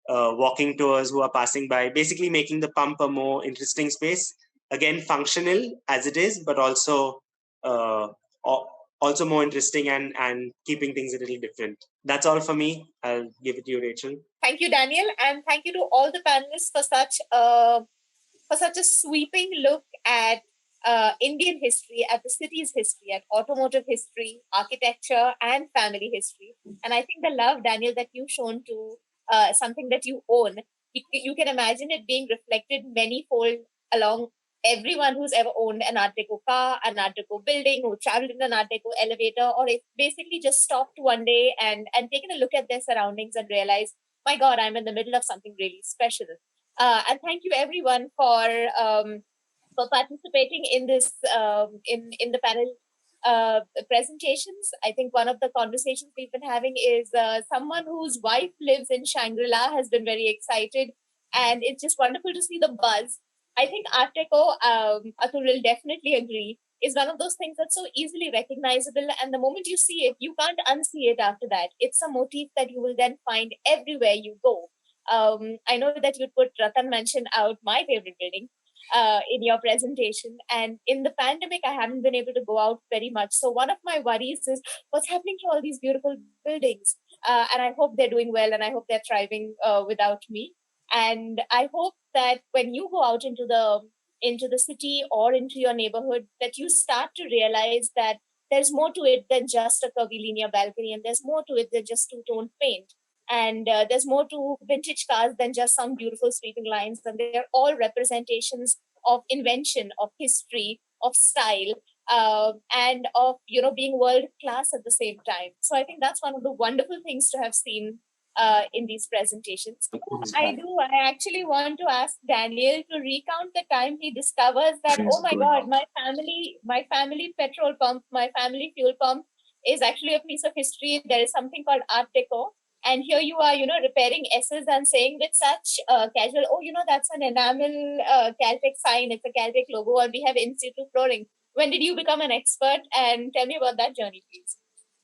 walking tours who are passing by, basically making the pump a more interesting space. Again, functional as it is, but also more interesting and keeping things a little different. That's all for me. I'll give it to you, Rachel. Thank you, Daniel, and thank you to all the panelists for such a sweeping look at Indian history, at the city's history, at automotive history, architecture, and family history. And I think the love, Daniel, that you've shown to something that you own, you can imagine it being reflected many-fold along everyone who's ever owned an Art Deco car, an Art Deco building, who traveled in an Art Deco elevator, or it basically just stopped one day and taken a look at their surroundings and realized, my God, I'm in the middle of something really special. And thank you everyone for participating in this in the panel presentations. I think one of the conversations we've been having is someone whose wife lives in Shangri-La has been very excited, and it's just wonderful to see the buzz. I think Art Deco, Atul will definitely agree, is one of those things that's so easily recognizable, and the moment you see it, you can't unsee it after that. It's a motif that you will then find everywhere you go. I know that you put Ratan mentioned out my favorite building in your presentation, and in the pandemic, I haven't been able to go out very much. So one of my worries is what's happening to all these beautiful buildings, and I hope they're doing well, and I hope they're thriving without me. And I hope that when you go out into the city or into your neighborhood, that you start to realize that there's more to it than just a curvilinear balcony, and there's more to it than just two-tone paint. And there's more to vintage cars than just some beautiful sweeping lines. And they're all representations of invention, of history, of style, and of being world class at the same time. So I think that's one of the wonderful things to have seen in these presentations. I actually want to ask Daniel to recount the time he discovers that, oh my God, my family petrol pump, my family fuel pump is actually a piece of history. There is something called Art Deco. And here you are, repairing S's and saying with such casual, oh, that's an enamel Caltech sign. It's a Caltech logo, and we have in-situ flooring. When did you become an expert? And tell me about that journey, please.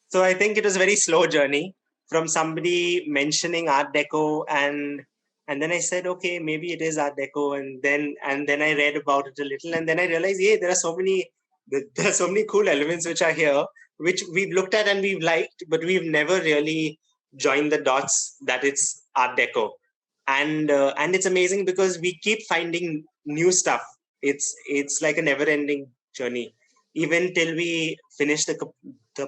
So I think it was a very slow journey from somebody mentioning Art Deco, and then I said, okay, maybe it is Art Deco, and then I read about it a little, and then I realized, yeah, there are so many cool elements which are here, which we've looked at and we've liked, but we've never really joined the dots that it's Art Deco. And it's amazing because we keep finding new stuff. It's like a never-ending journey. Even till we finish the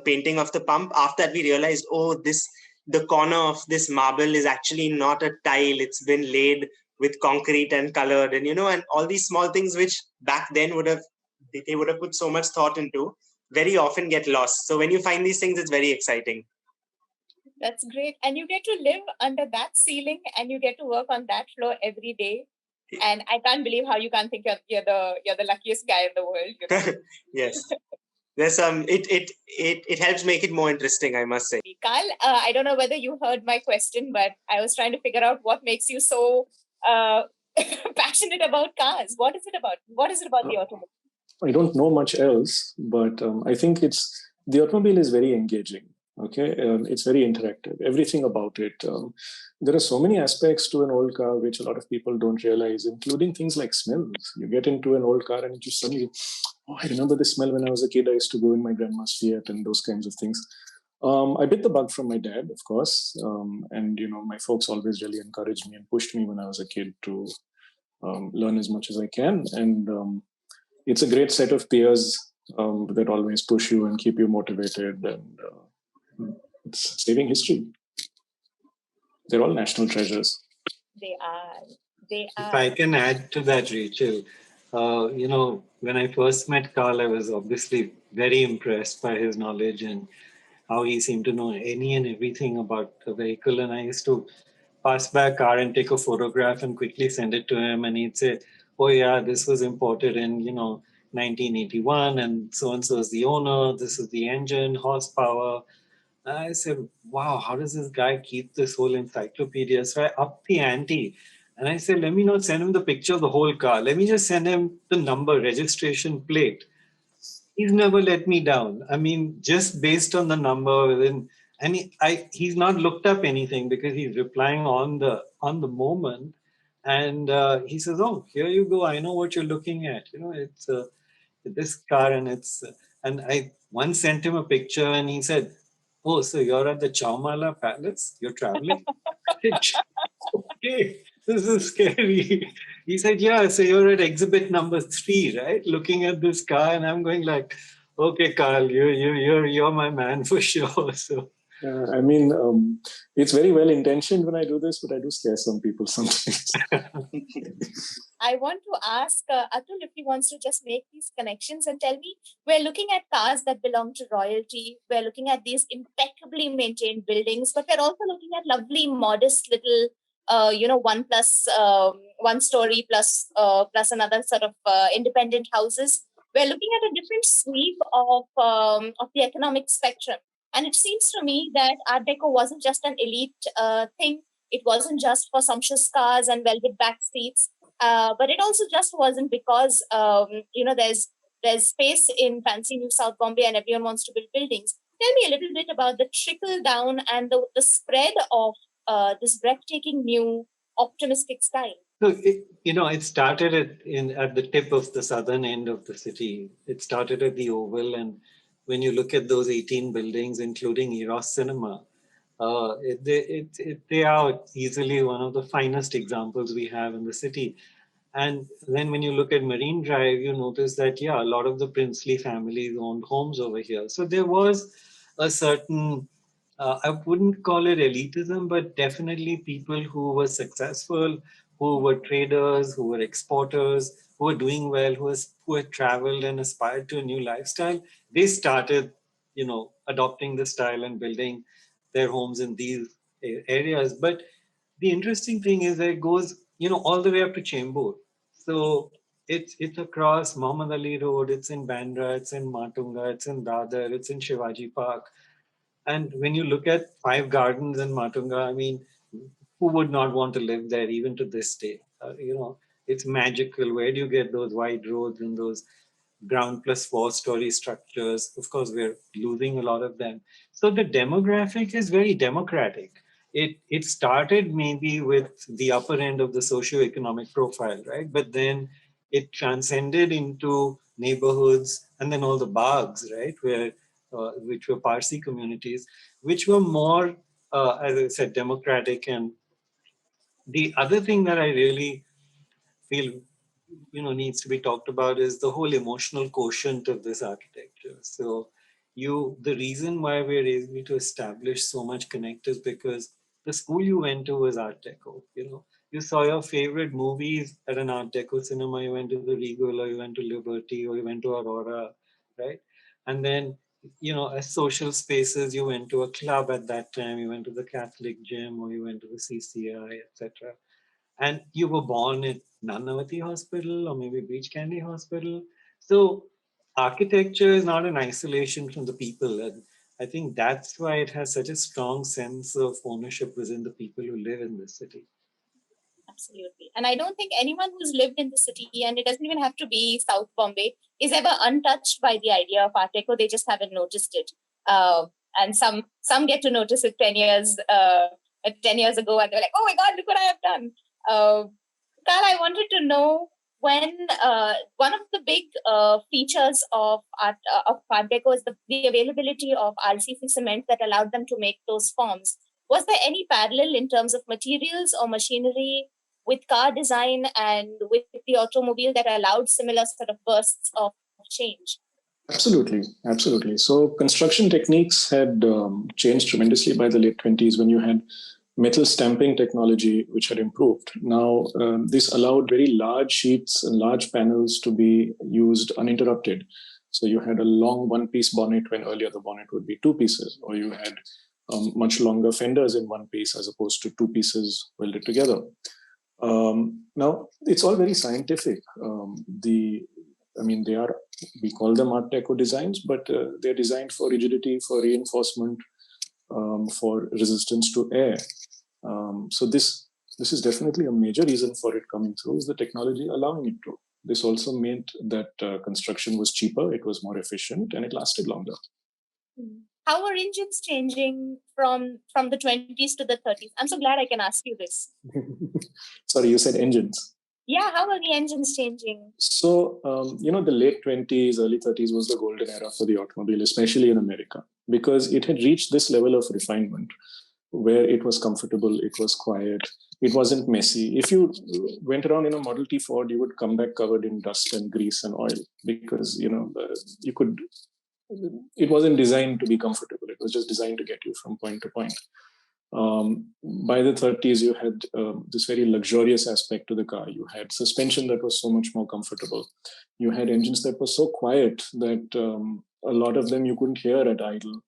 painting of the pump, after that we realized, oh, the corner of this marble is actually not a tile. It's been laid with concrete and colored, and and all these small things which back then they would have put so much thought into, very often get lost. So when you find these things, it's very exciting. That's great. And you get to live under that ceiling and you get to work on that floor every day. And I can't believe how you can't think you're the luckiest guy in the world. Yes. There's it helps make it more interesting, I must say. Karl, I don't know whether you heard my question, but I was trying to figure out what makes you so passionate about cars. What is it about? What is it about the automobile? I don't know much else, but I think the automobile is very engaging. Okay, it's very interactive. Everything about it. There are so many aspects to an old car which a lot of people don't realize, including things like smells. You get into an old car and you just suddenly, oh, I remember this smell when I was a kid. I used to go in my grandma's Fiat and those kinds of things. I bit the bug from my dad, of course, and my folks always really encouraged me and pushed me when I was a kid to learn as much as I can. And it's a great set of peers that always push you and keep you motivated, and it's saving history. They're all national treasures. They are. If I can add to that, Rachel, when I first met Karl, I was obviously very impressed by his knowledge and how he seemed to know any and everything about the vehicle. And I used to pass by a car and take a photograph and quickly send it to him. And he'd say, oh yeah, this was imported in, 1981, and so is the owner. This is the engine, horsepower. And I said, wow, how does this guy keep this whole encyclopedia? So I upped the ante. And I said, let me not send him the picture of the whole car. Let me just send him the number, registration plate. he's never let me down. I mean, just based on the number within, and he's not looked up anything because he's replying on the moment, and he says, "Oh, here you go. I know what you're looking at. You know, it's this car, and it's." And I once sent him a picture, and he said, "Oh, so you're at the Chaumala Palace? You're traveling?" I said, "Okay, this is scary." He said, "Yeah, so you're at exhibit number 3, right? Looking at this car," and I'm going like, "Okay, Carl, you're my man for sure." So I mean, it's very well intentioned when I do this, but I do scare some people sometimes. I want to ask Atul if he wants to just make these connections and tell me, we're looking at cars that belong to royalty. We're looking at these impeccably maintained buildings, but we're also looking at lovely, modest little, one story plus another sort of independent houses. We're looking at a different sweep of the economic spectrum. And it seems to me that Art Deco wasn't just an elite thing. It wasn't just for sumptuous cars and velvet back seats. But it also just wasn't because there's space in fancy New South Bombay and everyone wants to build buildings. Tell me a little bit about the trickle down and the spread of this breathtaking new optimistic style. So it started at the tip of the southern end of the city. It started at the Oval, and when you look at those 18 buildings, including Eros Cinema, they are easily one of the finest examples we have in the city. And then when you look at Marine Drive, you notice that, yeah, a lot of the princely families owned homes over here. So there was a certain, I wouldn't call it elitism, but definitely people who were successful, who were traders, who were exporters, who were doing well, who had traveled and aspired to a new lifestyle. They started, adopting the style and building their homes in these areas. But the interesting thing is that it goes, all the way up to Chembur. So it's across Muhammad Ali Road, it's in Bandra, it's in Matunga, it's in Dadar, it's in Shivaji Park. And when you look at Five Gardens in Matunga, I mean, who would not want to live there even to this day? It's magical. Where do you get those wide roads and those ground plus 4-story structures? Of course, we're losing a lot of them. So the demographic is very democratic. It started maybe with the upper end of the socioeconomic profile, right? But then it transcended into neighborhoods and then all the bags, right? Which were Parsi communities, which were more, as I said, democratic. And the other thing that I really feel needs to be talked about is the whole emotional quotient of this architecture. So the reason why we're able to establish so much connect is because the school you went to was Art Deco. You saw your favorite movies at an Art Deco cinema. You went to the Regal, or you went to Liberty, or you went to Aurora, right? And then as social spaces, you went to a club at that time. You went to the Catholic gym, or you went to the CCI, etc. And you were born at Nanavati Hospital or maybe Beach Candy Hospital. So architecture is not an isolation from the people. And I think that's why it has such a strong sense of ownership within the people who live in this city. Absolutely. And I don't think anyone who's lived in the city, and it doesn't even have to be South Bombay, is ever untouched by the idea of Art Deco. They just haven't noticed it. And some get to notice it 10 years ago, and they're like, oh my God, look what I have done. Karl, I wanted to know when one of the big features of Art Deco is the availability of RCC cement that allowed them to make those forms. Was there any parallel in terms of materials or machinery with car design and with the automobile that allowed similar sort of bursts of change? Absolutely. So construction techniques had changed tremendously by the late 20s when you had metal stamping technology, which had improved. Now, this allowed very large sheets and large panels to be used uninterrupted. So you had a long one-piece bonnet when earlier the bonnet would be two pieces, or you had much longer fenders in one piece as opposed to two pieces welded together. Now, it's all very scientific. We call them Art Deco designs, but they're designed for rigidity, for reinforcement, for resistance to air. So this is definitely a major reason for it coming through, is the technology allowing it to. This also meant that construction was cheaper, it was more efficient, and it lasted longer. How are engines changing from the 20s to the 30s? I'm so glad I can ask you this. Sorry, you said engines. Yeah, how are the engines changing? So, the late 20s, early 30s was the golden era for the automobile, especially in America, because it had reached this level of refinement where it was comfortable, it was quiet, it wasn't messy. If you went around in a Model T Ford, you would come back covered in dust and grease and oil because, it wasn't designed to be comfortable. It was just designed to get you from point to point. By the 30s, you had this very luxurious aspect to the car. You had suspension that was so much more comfortable. You had engines that were so quiet that a lot of them you couldn't hear at idle.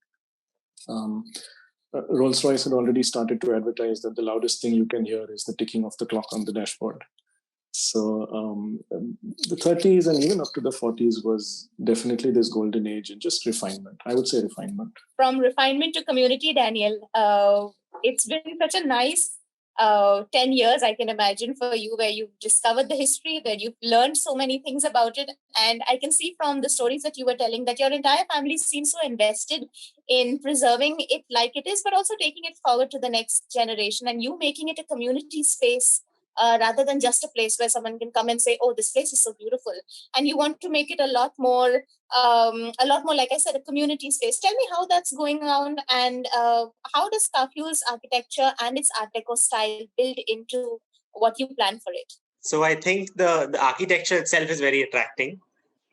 Rolls-Royce had already started to advertise that the loudest thing you can hear is the ticking of the clock on the dashboard. So the 30s and even up to the 40s was definitely this golden age and just refinement. I would say refinement. From refinement to community, Daniel, it's been such a nice 10 years, I can imagine, for you, where you've discovered the history, where you've learned so many things about it. And I can see from the stories that you were telling that your entire family seems so invested in preserving it like it is, but also taking it forward to the next generation and you making it a community space. Rather than just a place where someone can come and say, "Oh, this place is so beautiful," and you want to make it a lot more, like I said, a community space. Tell me how that's going on, and how does Karfule's architecture and its Art Deco style build into what you plan for it? So I think the architecture itself is very attracting,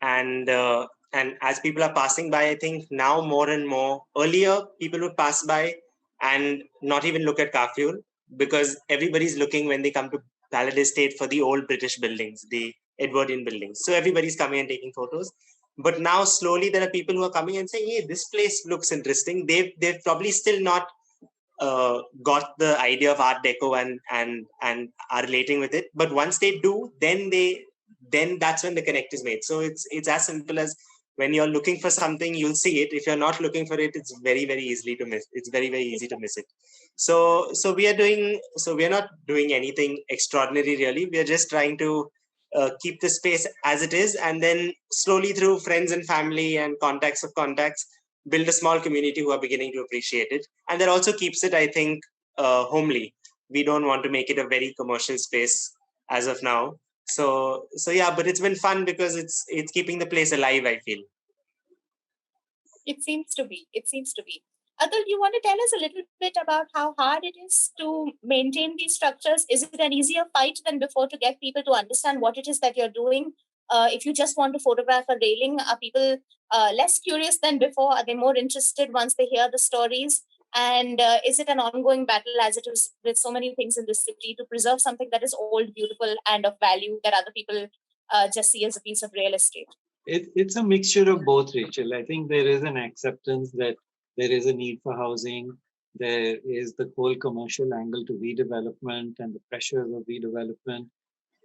and as people are passing by, I think now more and more. Earlier, people would pass by and not even look at Karfule, because everybody's looking when they come to Paladin Estate for the old British buildings, the Edwardian buildings. So everybody's coming and taking photos. But now slowly there are people who are coming and saying, "Hey, this place looks interesting." They've probably still not got the idea of Art Deco and are relating with it. But once they do, then that's when the connect is made. So it's as simple as when you're looking for something, you'll see it. If you're not looking for it, it's very, very easily to miss. It's very, very easy to miss it. So we are not doing anything extraordinary really. We are just trying to keep the space as it is, and then slowly through friends and family and contacts of contacts, build a small community who are beginning to appreciate it. And that also keeps it, I think, homely. We don't want to make it a very commercial space as of now. So yeah, but it's been fun because it's keeping the place alive, I feel. It seems to be. Atul, you want to tell us a little bit about how hard it is to maintain these structures? Is it an easier fight than before to get people to understand what it is that you're doing? If you just want to photograph a railing, are people less curious than before? Are they more interested once they hear the stories? And is it an ongoing battle, as it is with so many things in this city, to preserve something that is old, beautiful, and of value that other people just see as a piece of real estate? It's a mixture of both, Rachel. I think there is an acceptance that there is a need for housing. There is the whole commercial angle to redevelopment and the pressures of redevelopment.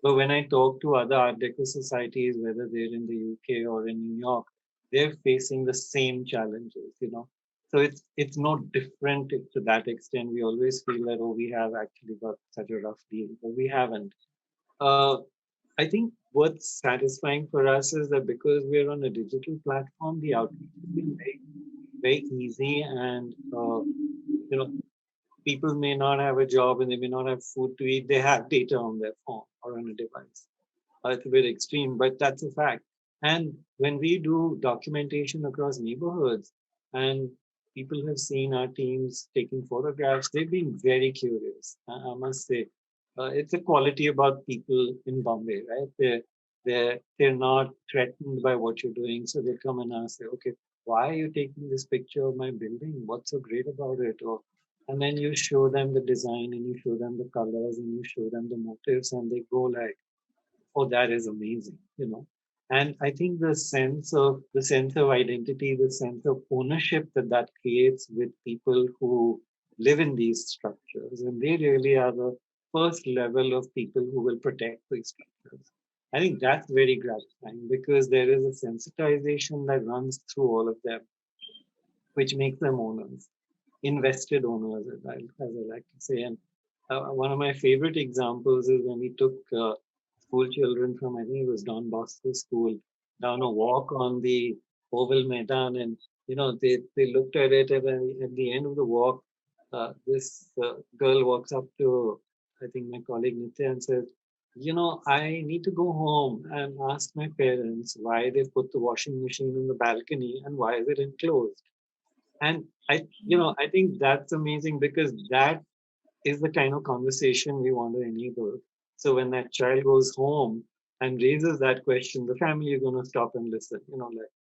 But when I talk to other Art Deco societies, whether they're in the UK or in New York, they're facing the same challenges, So it's not different to that extent. We always feel that, we have actually got such a rough deal, but we haven't. I think what's satisfying for us is that because we're on a digital platform, the outreach has been very, very easy, and people may not have a job and they may not have food to eat. They have data on their phone or on a device. It's a bit extreme, but that's a fact. And when we do documentation across neighborhoods and people have seen our teams taking photographs, they've been very curious, I must say. It's a quality about people in Bombay, right? They're not threatened by what you're doing. So they come and ask, okay, why are you taking this picture of my building? What's so great about it? And then you show them the design and you show them the colors and you show them the motifs, and they go like, "Oh, that is amazing," And I think the sense of identity, the sense of ownership that creates with people who live in these structures, and they really are the first level of people who will protect these structures. I think that's very gratifying because there is a sensitization that runs through all of them, which makes them owners, invested owners, as I like to say. And one of my favorite examples is when we took school children from, I think it was Don Bosco School, down a walk on the Oval Maidan. And, they looked at it, and at the end of the walk, this girl walks up to, I think, my colleague Nitya and says, I need to go home and ask my parents why they put the washing machine in the balcony and why is it enclosed. And I think that's amazing, because that is the kind of conversation we want to enable. So when that child goes home and raises that question, the family is going to stop and listen, like,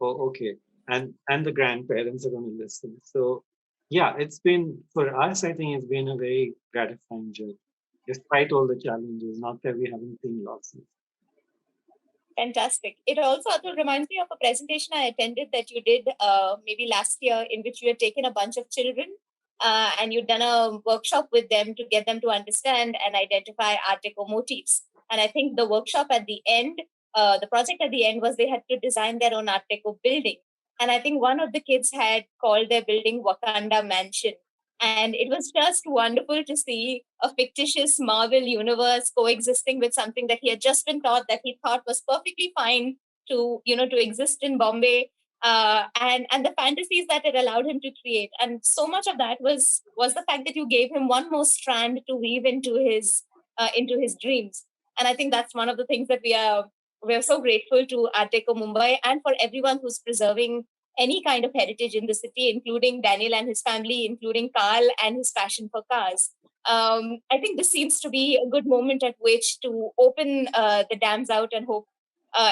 oh, okay. And the grandparents are going to listen. So yeah, it's been, for us, I think it's been a very gratifying journey, despite all the challenges, not that we haven't seen losses. Fantastic. It also, Atul, reminds me of a presentation I attended that you did maybe last year, in which you had taken a bunch of children and you'd done a workshop with them to get them to understand and identify Art Deco motifs. And I think the workshop at the end, the project at the end, was they had to design their own Art Deco building. And I think one of the kids had called their building Wakanda Mansion. And it was just wonderful to see a fictitious Marvel universe coexisting with something that he had just been taught that he thought was perfectly fine to exist in Bombay, and the fantasies that it allowed him to create. And so much of that was the fact that you gave him one more strand to weave into his dreams. And I think that's one of the things that we're so grateful to Art Deco Mumbai and for everyone who's preserving any kind of heritage in the city, including Daniel and his family, including Karl and his passion for cars. I think this seems to be a good moment at which to open the dams out and hope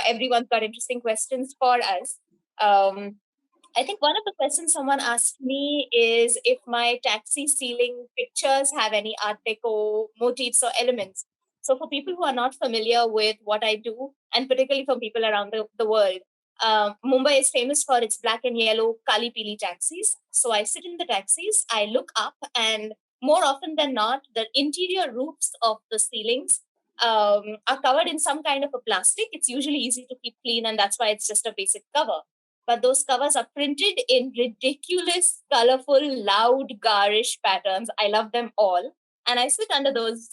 everyone's got interesting questions for us. I think one of the questions someone asked me is if my taxi ceiling pictures have any Art Deco motifs or elements. So for people who are not familiar with what I do, and particularly for people around the world, Mumbai is famous for its black and yellow Kali Pili taxis. So I sit in the taxis, I look up, and more often than not, the interior roofs of the ceilings are covered in some kind of a plastic. It's usually easy to keep clean, and that's why it's just a basic cover. But those covers are printed in ridiculous, colorful, loud, garish patterns. I love them all. And I sit under those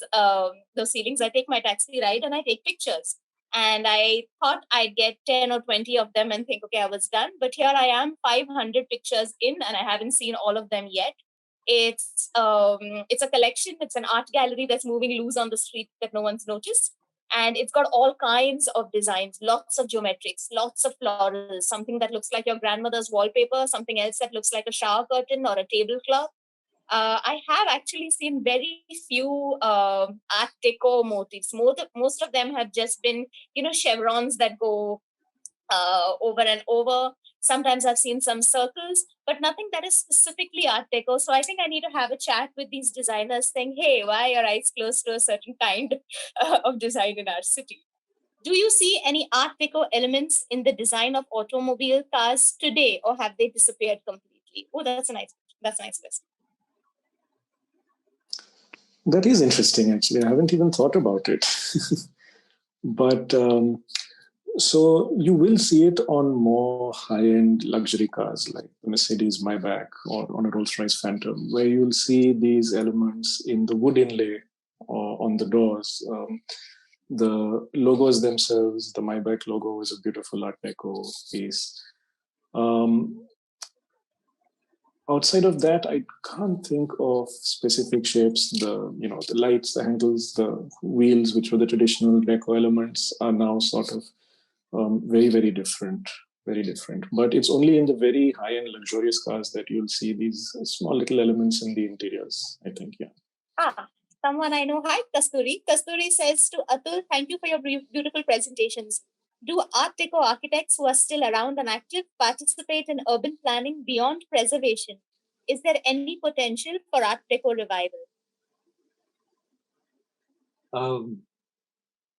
ceilings. I take my taxi ride and I take pictures. And I thought I'd get 10 or 20 of them and think, okay, I was done. But here I am, 500 pictures in, and I haven't seen all of them yet. It's a collection. It's an art gallery that's moving loose on the street that no one's noticed. And it's got all kinds of designs, lots of geometrics, lots of florals, something that looks like your grandmother's wallpaper, something else that looks like a shower curtain or a tablecloth. I have actually seen very few Art Deco motifs. Most of them have just been, chevrons that go over and over. Sometimes I've seen some circles, but nothing that is specifically Art Deco. So I think I need to have a chat with these designers saying, hey, why are your eyes closed to a certain kind of design in our city? Do you see any Art Deco elements in the design of automobile cars today, or have they disappeared completely? Oh, that's a nice question. That is interesting, actually. I haven't even thought about it. But so you will see it on more high-end luxury cars like the Mercedes Maybach or on a Rolls-Royce Phantom, where you'll see these elements in the wood inlay or on the doors. The logos themselves, the Maybach logo is a beautiful Art Deco piece. Outside of that, I can't think of specific shapes. The lights, the handles, the wheels, which were the traditional deco elements, are now sort of very, very different. Very different. But it's only in the very high-end luxurious cars that you'll see these small little elements in the interiors, I think, yeah. Someone I know. Hi, Kasturi. Kasturi says to Atul, thank you for your beautiful presentations. Do Art Deco architects who are still around and active participate in urban planning beyond preservation? Is there any potential for Art Deco revival?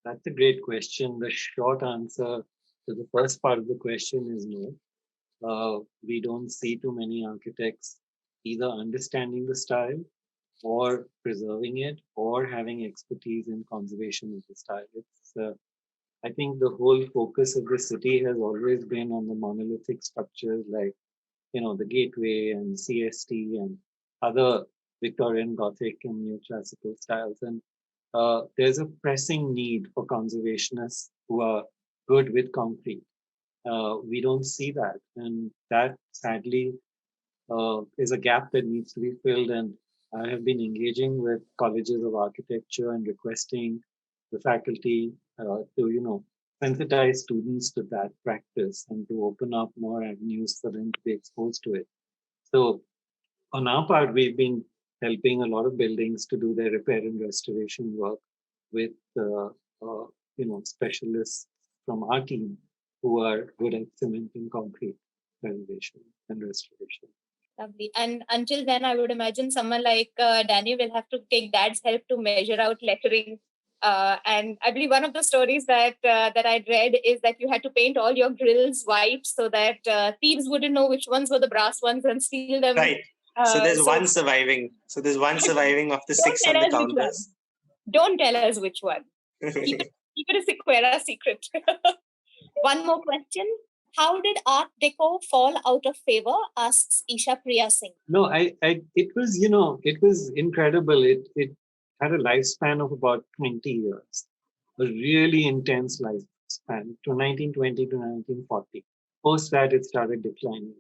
That's a great question. The short answer to the first part of the question is no. We don't see too many architects either understanding the style or preserving it or having expertise in conservation of the style. I think the whole focus of the city has always been on the monolithic structures like, the Gateway and CST and other Victorian Gothic and neoclassical styles. And there's a pressing need for conservationists who are good with concrete. We don't see that. And that sadly is a gap that needs to be filled. And I have been engaging with colleges of architecture and requesting the faculty to, sensitize students to that practice and to open up more avenues for them to be exposed to it. So on our part, we've been helping a lot of buildings to do their repair and restoration work with, specialists from our team who are good at cementing concrete renovation and restoration. Lovely. And until then, I would imagine someone like Danny will have to take dad's help to measure out lettering. And I believe one of the stories that I'd read is that you had to paint all your grills white so that thieves wouldn't know which ones were the brass ones and steal them. Right. So there's one surviving. So there's one surviving of the 6 on the counters. Don't tell us which one. Keep it a Sequeira secret. One more question. How did Art Deco fall out of favor? Asks Isha Priya Singh. No, it was incredible. It had a lifespan of about 20 years, a really intense lifespan, from 1920 to 1940. Post that, it started declining.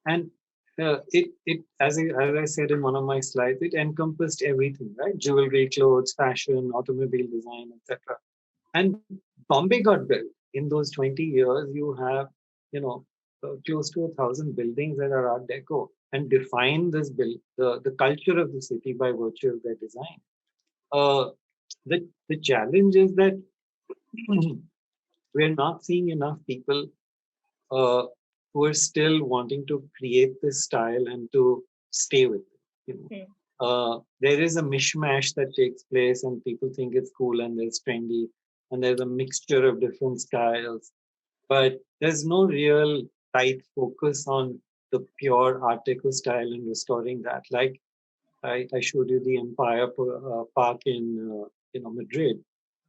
And it as I said in one of my slides, it encompassed everything, right? Jewelry, clothes, fashion, automobile design, etc. And Bombay got built. In those 20 years, you have, close to 1,000 buildings that are Art Deco and define the culture of the city by virtue of their design. The challenge is that we're not seeing enough people who are still wanting to create this style and to stay with it. There is a mishmash that takes place, and people think it's cool and it's trendy, and there's a mixture of different styles, but there's no real tight focus on the pure Art Deco style and restoring that. Like I showed you the Empire Park in Madrid.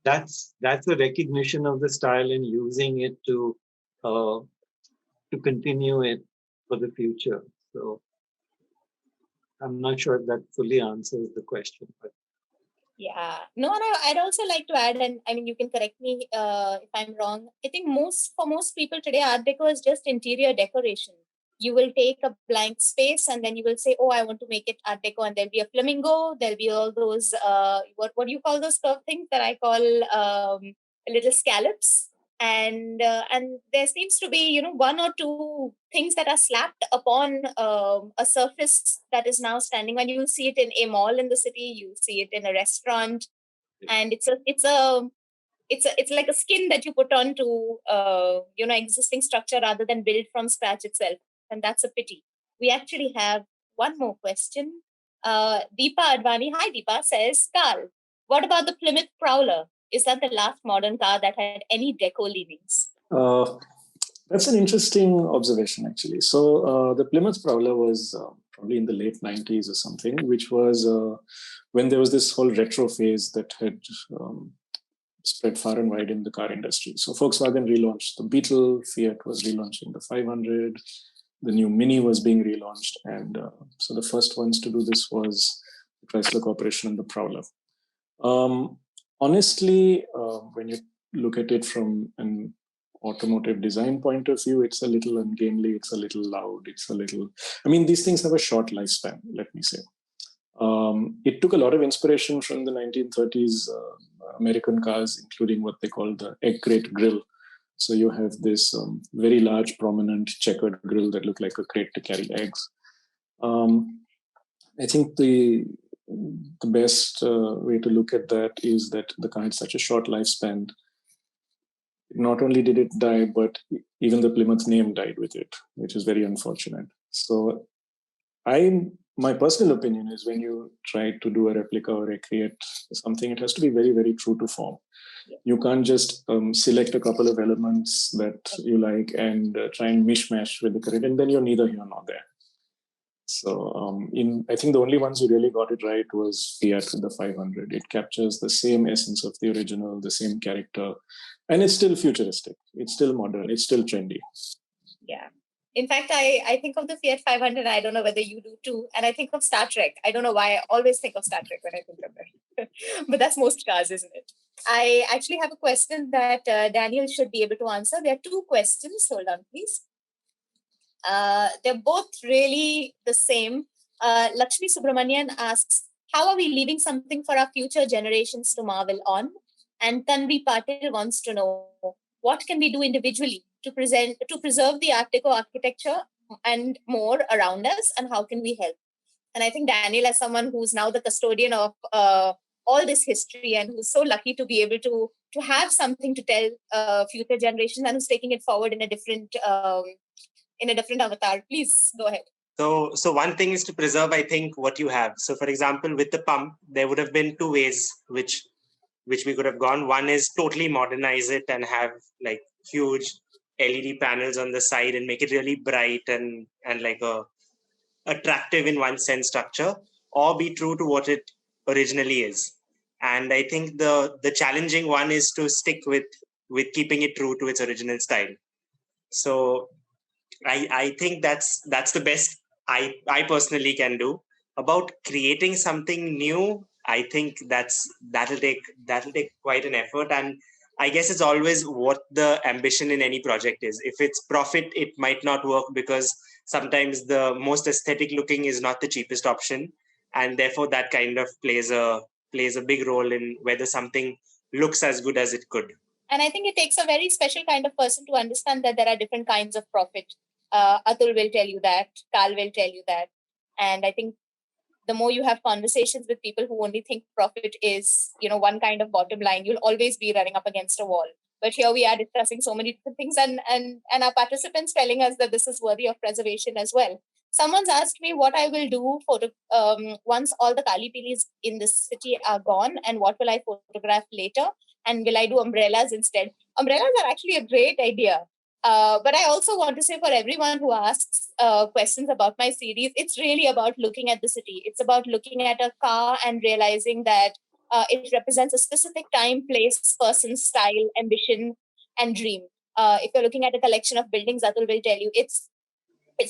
That's a recognition of the style and using it to continue it for the future. So I'm not sure if that fully answers the question, but yeah. No, I'd also like to add, and I mean, you can correct me if I'm wrong. I think for most people today, Art Deco is just interior decoration. You will take a blank space and then you will say, oh, I want to make it Art Deco, and there'll be a flamingo. There'll be all those, what do you call those curved things that I call little scallops? And there seems to be, one or two things that are slapped upon a surface that is now standing. When you see it in a mall in the city, you see it in a restaurant, and it's like a skin that you put onto existing structure rather than build from scratch itself, and that's a pity. We actually have one more question. Deepa Advani, hi Deepa, says, Karl, what about the Plymouth Prowler? Is that the last modern car that had any deco leanings? That's an interesting observation, actually. So the Plymouth Prowler was probably in the late 90s or something, which was when there was this whole retro phase that had spread far and wide in the car industry. So Volkswagen relaunched the Beetle, Fiat was relaunching the 500, the new Mini was being relaunched. And so the first ones to do this was the Chrysler Corporation and the Prowler. Honestly, when you look at it from an automotive design point of view, it's a little ungainly, it's a little loud, these things have a short lifespan, let me say. It took a lot of inspiration from the 1930s American cars, including what they call the egg crate grille. So you have this very large, prominent checkered grille that looked like a crate to carry eggs. I think the best way to look at that is that the car had such a short lifespan. Not only did it die, but even the Plymouth name died with it, which is very unfortunate. So my personal opinion is when you try to do a replica or recreate something, it has to be very, very true to form. You can't just select a couple of elements that you like and try and mishmash with the current, and then you're neither here nor there. So I think the only ones who really got it right was Fiat with the 500. It captures the same essence of the original, the same character, and it's still futuristic. It's still modern. It's still trendy. Yeah. In fact, I think of the Fiat 500. I don't know whether you do too. And I think of Star Trek. I don't know why I always think of Star Trek when I think of it. But that's most cars, isn't it? I actually have a question that Daniel should be able to answer. There are two questions. Hold on, please. They're both really the same. Lakshmi Subramanian asks, how are we leaving something for our future generations to marvel on? And Tanvi Patil wants to know, what can we do individually to preserve the Art Deco architecture and more around us, and how can we help? And I think Daniel, as someone who's now the custodian of all this history and who's so lucky to be able to have something to tell future generations, and who's taking it forward in a different avatar. Please go ahead. So one thing is to preserve, I think, what you have. So, for example, with the pump, there would have been two ways which we could have gone. One is totally modernize it and have like huge LED panels on the side and make it really bright and like a attractive in one sense structure, or be true to what it originally is. And I think the challenging one is to stick with keeping it true to its original style. So I think that's the best I personally can do. About creating something new, I think that'll take quite an effort. And I guess it's always what the ambition in any project is. If it's profit, it might not work, because sometimes the most aesthetic looking is not the cheapest option, and therefore that kind of plays a big role in whether something looks as good as it could. And I think it takes a very special kind of person to understand that there are different kinds of profit. Atul will tell you that, Karl will tell you that. And I think the more you have conversations with people who only think profit is, one kind of bottom line, you'll always be running up against a wall. But here we are discussing so many different things, and our participants telling us that this is worthy of preservation as well. Someone's asked me what I will do once all the Kali Pilis in this city are gone, and what will I photograph later, and will I do umbrellas instead? Umbrellas are actually a great idea. But I also want to say, for everyone who asks questions about my series, it's really about looking at the city. It's about looking at a car and realizing that it represents a specific time, place, person, style, ambition, and dream. If you're looking at a collection of buildings, Atul will tell you it's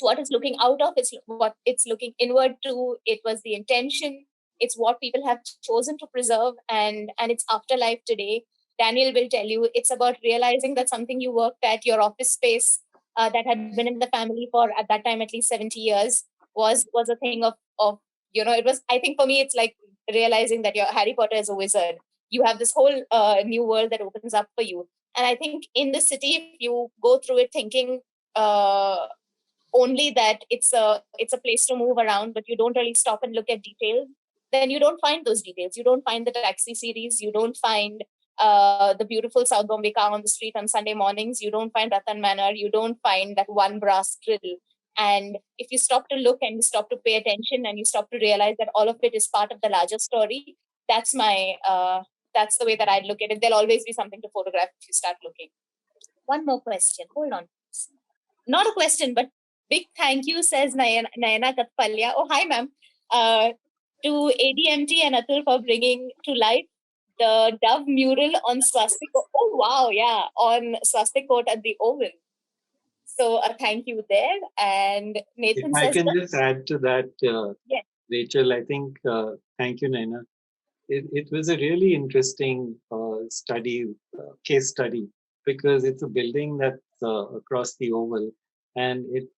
what it's looking out of, it's what it's looking inward to, it was the intention, it's what people have chosen to preserve, and its afterlife today. Daniel will tell you it's about realizing that something you worked at, your office space, that had been in the family for, at that time, at least 70 years, was a thing of it was, I think for me, it's like realizing that your Harry Potter is a wizard. You have this whole new world that opens up for you. And I think in the city, if you go through it thinking only that it's a place to move around, but you don't really stop and look at details, then you don't find those details. You don't find the taxi series. You don't find the beautiful South Bombay car on the street on Sunday mornings. You don't find Ratan Manor. You don't find that one brass grill. And if you stop to look and you stop to pay attention and you stop to realize that all of it is part of the larger story, that's the way that I'd look at it. There'll always be something to photograph if you start looking. One more question. Hold on. Not a question, but big thank you, says Nayana Katpalya. Oh, hi, ma'am. To ADMT and Atul for bringing to life the Dove mural on Swastik. Oh, wow, yeah, on Swastik Court at the Oval. So thank you there. And Nathan says... I can that, just add to that, yes. Rachel, I think, thank you, Naina. It was a really interesting case study, because it's a building that's across the Oval, and it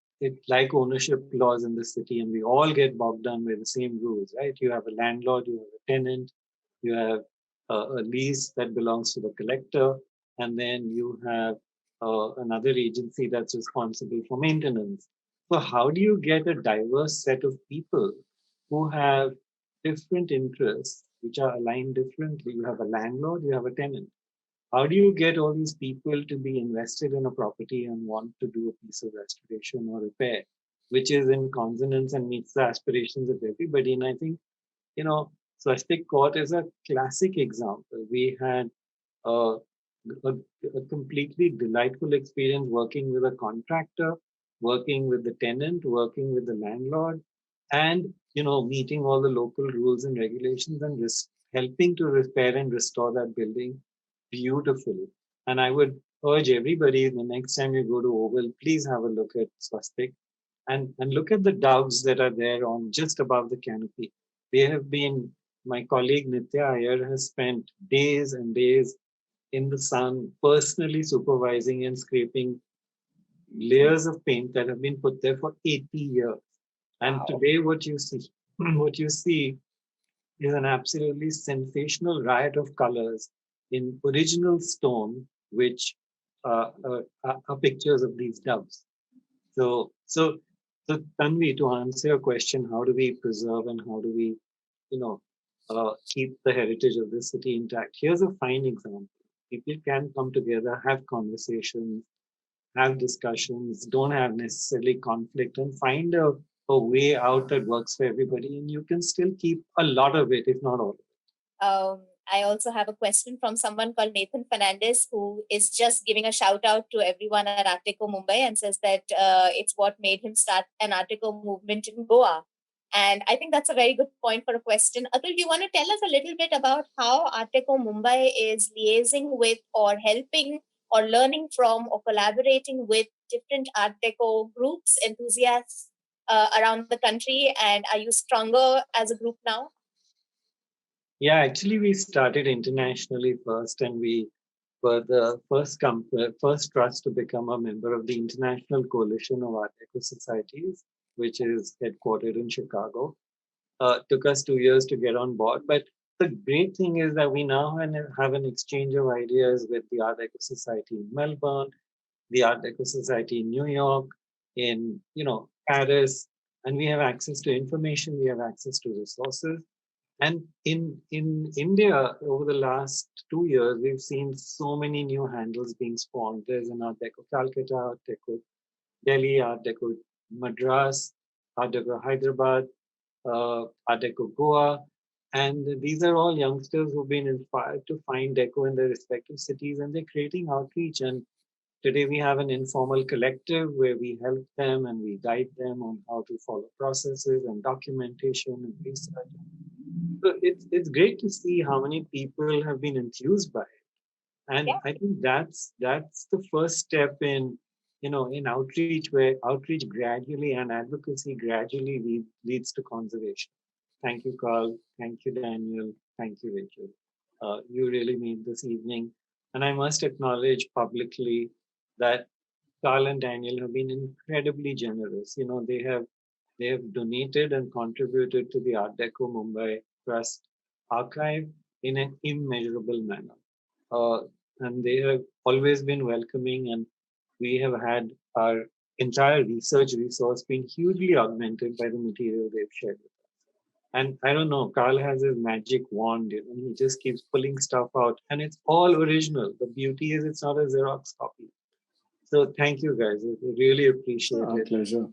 like ownership laws in the city, and we all get bogged down by the same rules, right? You have a landlord, you have a tenant, you have a lease that belongs to the collector, and then you have another agency that's responsible for maintenance. So how do you get a diverse set of people who have different interests, which are aligned differently? You have a landlord, you have a tenant. How do you get all these people to be invested in a property and want to do a piece of restoration or repair, which is in consonance and meets the aspirations of everybody? And I think, Swastik Court is a classic example. We had a completely delightful experience working with a contractor, working with the tenant, working with the landlord, and meeting all the local rules and regulations, and helping to repair and restore that building beautifully. And I would urge everybody, the next time you go to Oval, please have a look at Swastik and look at the doves that are there on just above the canopy. They have been my colleague Nitya Iyer has spent days and days in the sun, personally supervising and scraping layers of paint that have been put there for 80 years. And Wow. today, what you see is an absolutely sensational riot of colors in original stone, which are pictures of these doves. So, so, so Tanvi, to answer your question, how do we preserve and how do we, keep the heritage of the city intact? Here's a fine example. People can come together, have conversations, have discussions, don't have necessarily conflict, and find a way out that works for everybody. And you can still keep a lot of it, if not all of it. I also have a question from someone called Nathan Fernandez, who is just giving a shout out to everyone at Art Deco Mumbai and says that it's what made him start an Art Deco movement in Goa. And I think that's a very good point for a question. Atul, do you want to tell us a little bit about how Art Deco Mumbai is liaising with or helping or learning from or collaborating with different Art Deco groups, enthusiasts around the country? And are you stronger as a group now? Yeah, actually, we started internationally first, and we were the first trust to become a member of the International Coalition of Art Deco Societies, which is headquartered in Chicago. Took us 2 years to get on board, but the great thing is that we now have an exchange of ideas with the Art Deco Society in Melbourne, the Art Deco Society in New York, in Paris, and we have access to information, we have access to resources. And in India, over the last 2 years, we've seen so many new handles being spawned. There's an Art Deco Calcutta, Art Deco Delhi, Art Deco Madras, Art Deco Hyderabad, Art Deco Goa. And these are all youngsters who've been inspired to find deco in their respective cities, and they're creating outreach. And today we have an informal collective where we help them and we guide them on how to follow processes and documentation and research. So it's great to see how many people have been enthused by it, and Yeah. I think that's the first step in in outreach, where outreach gradually and advocacy gradually leads to conservation. Thank you, Carl. Thank you, Daniel. Thank you, Rachel. You really made this evening, and I must acknowledge publicly that Carl and Daniel have been incredibly generous. They have donated and contributed to the Art Deco Mumbai Trust archive in an immeasurable manner. And they have always been welcoming, and we have had our entire research resource being hugely augmented by the material they've shared with us. And I don't know, Carl has his magic wand, he just keeps pulling stuff out, and it's all original. The beauty is it's not a Xerox copy. So thank you guys. I really appreciate it. Pleasure.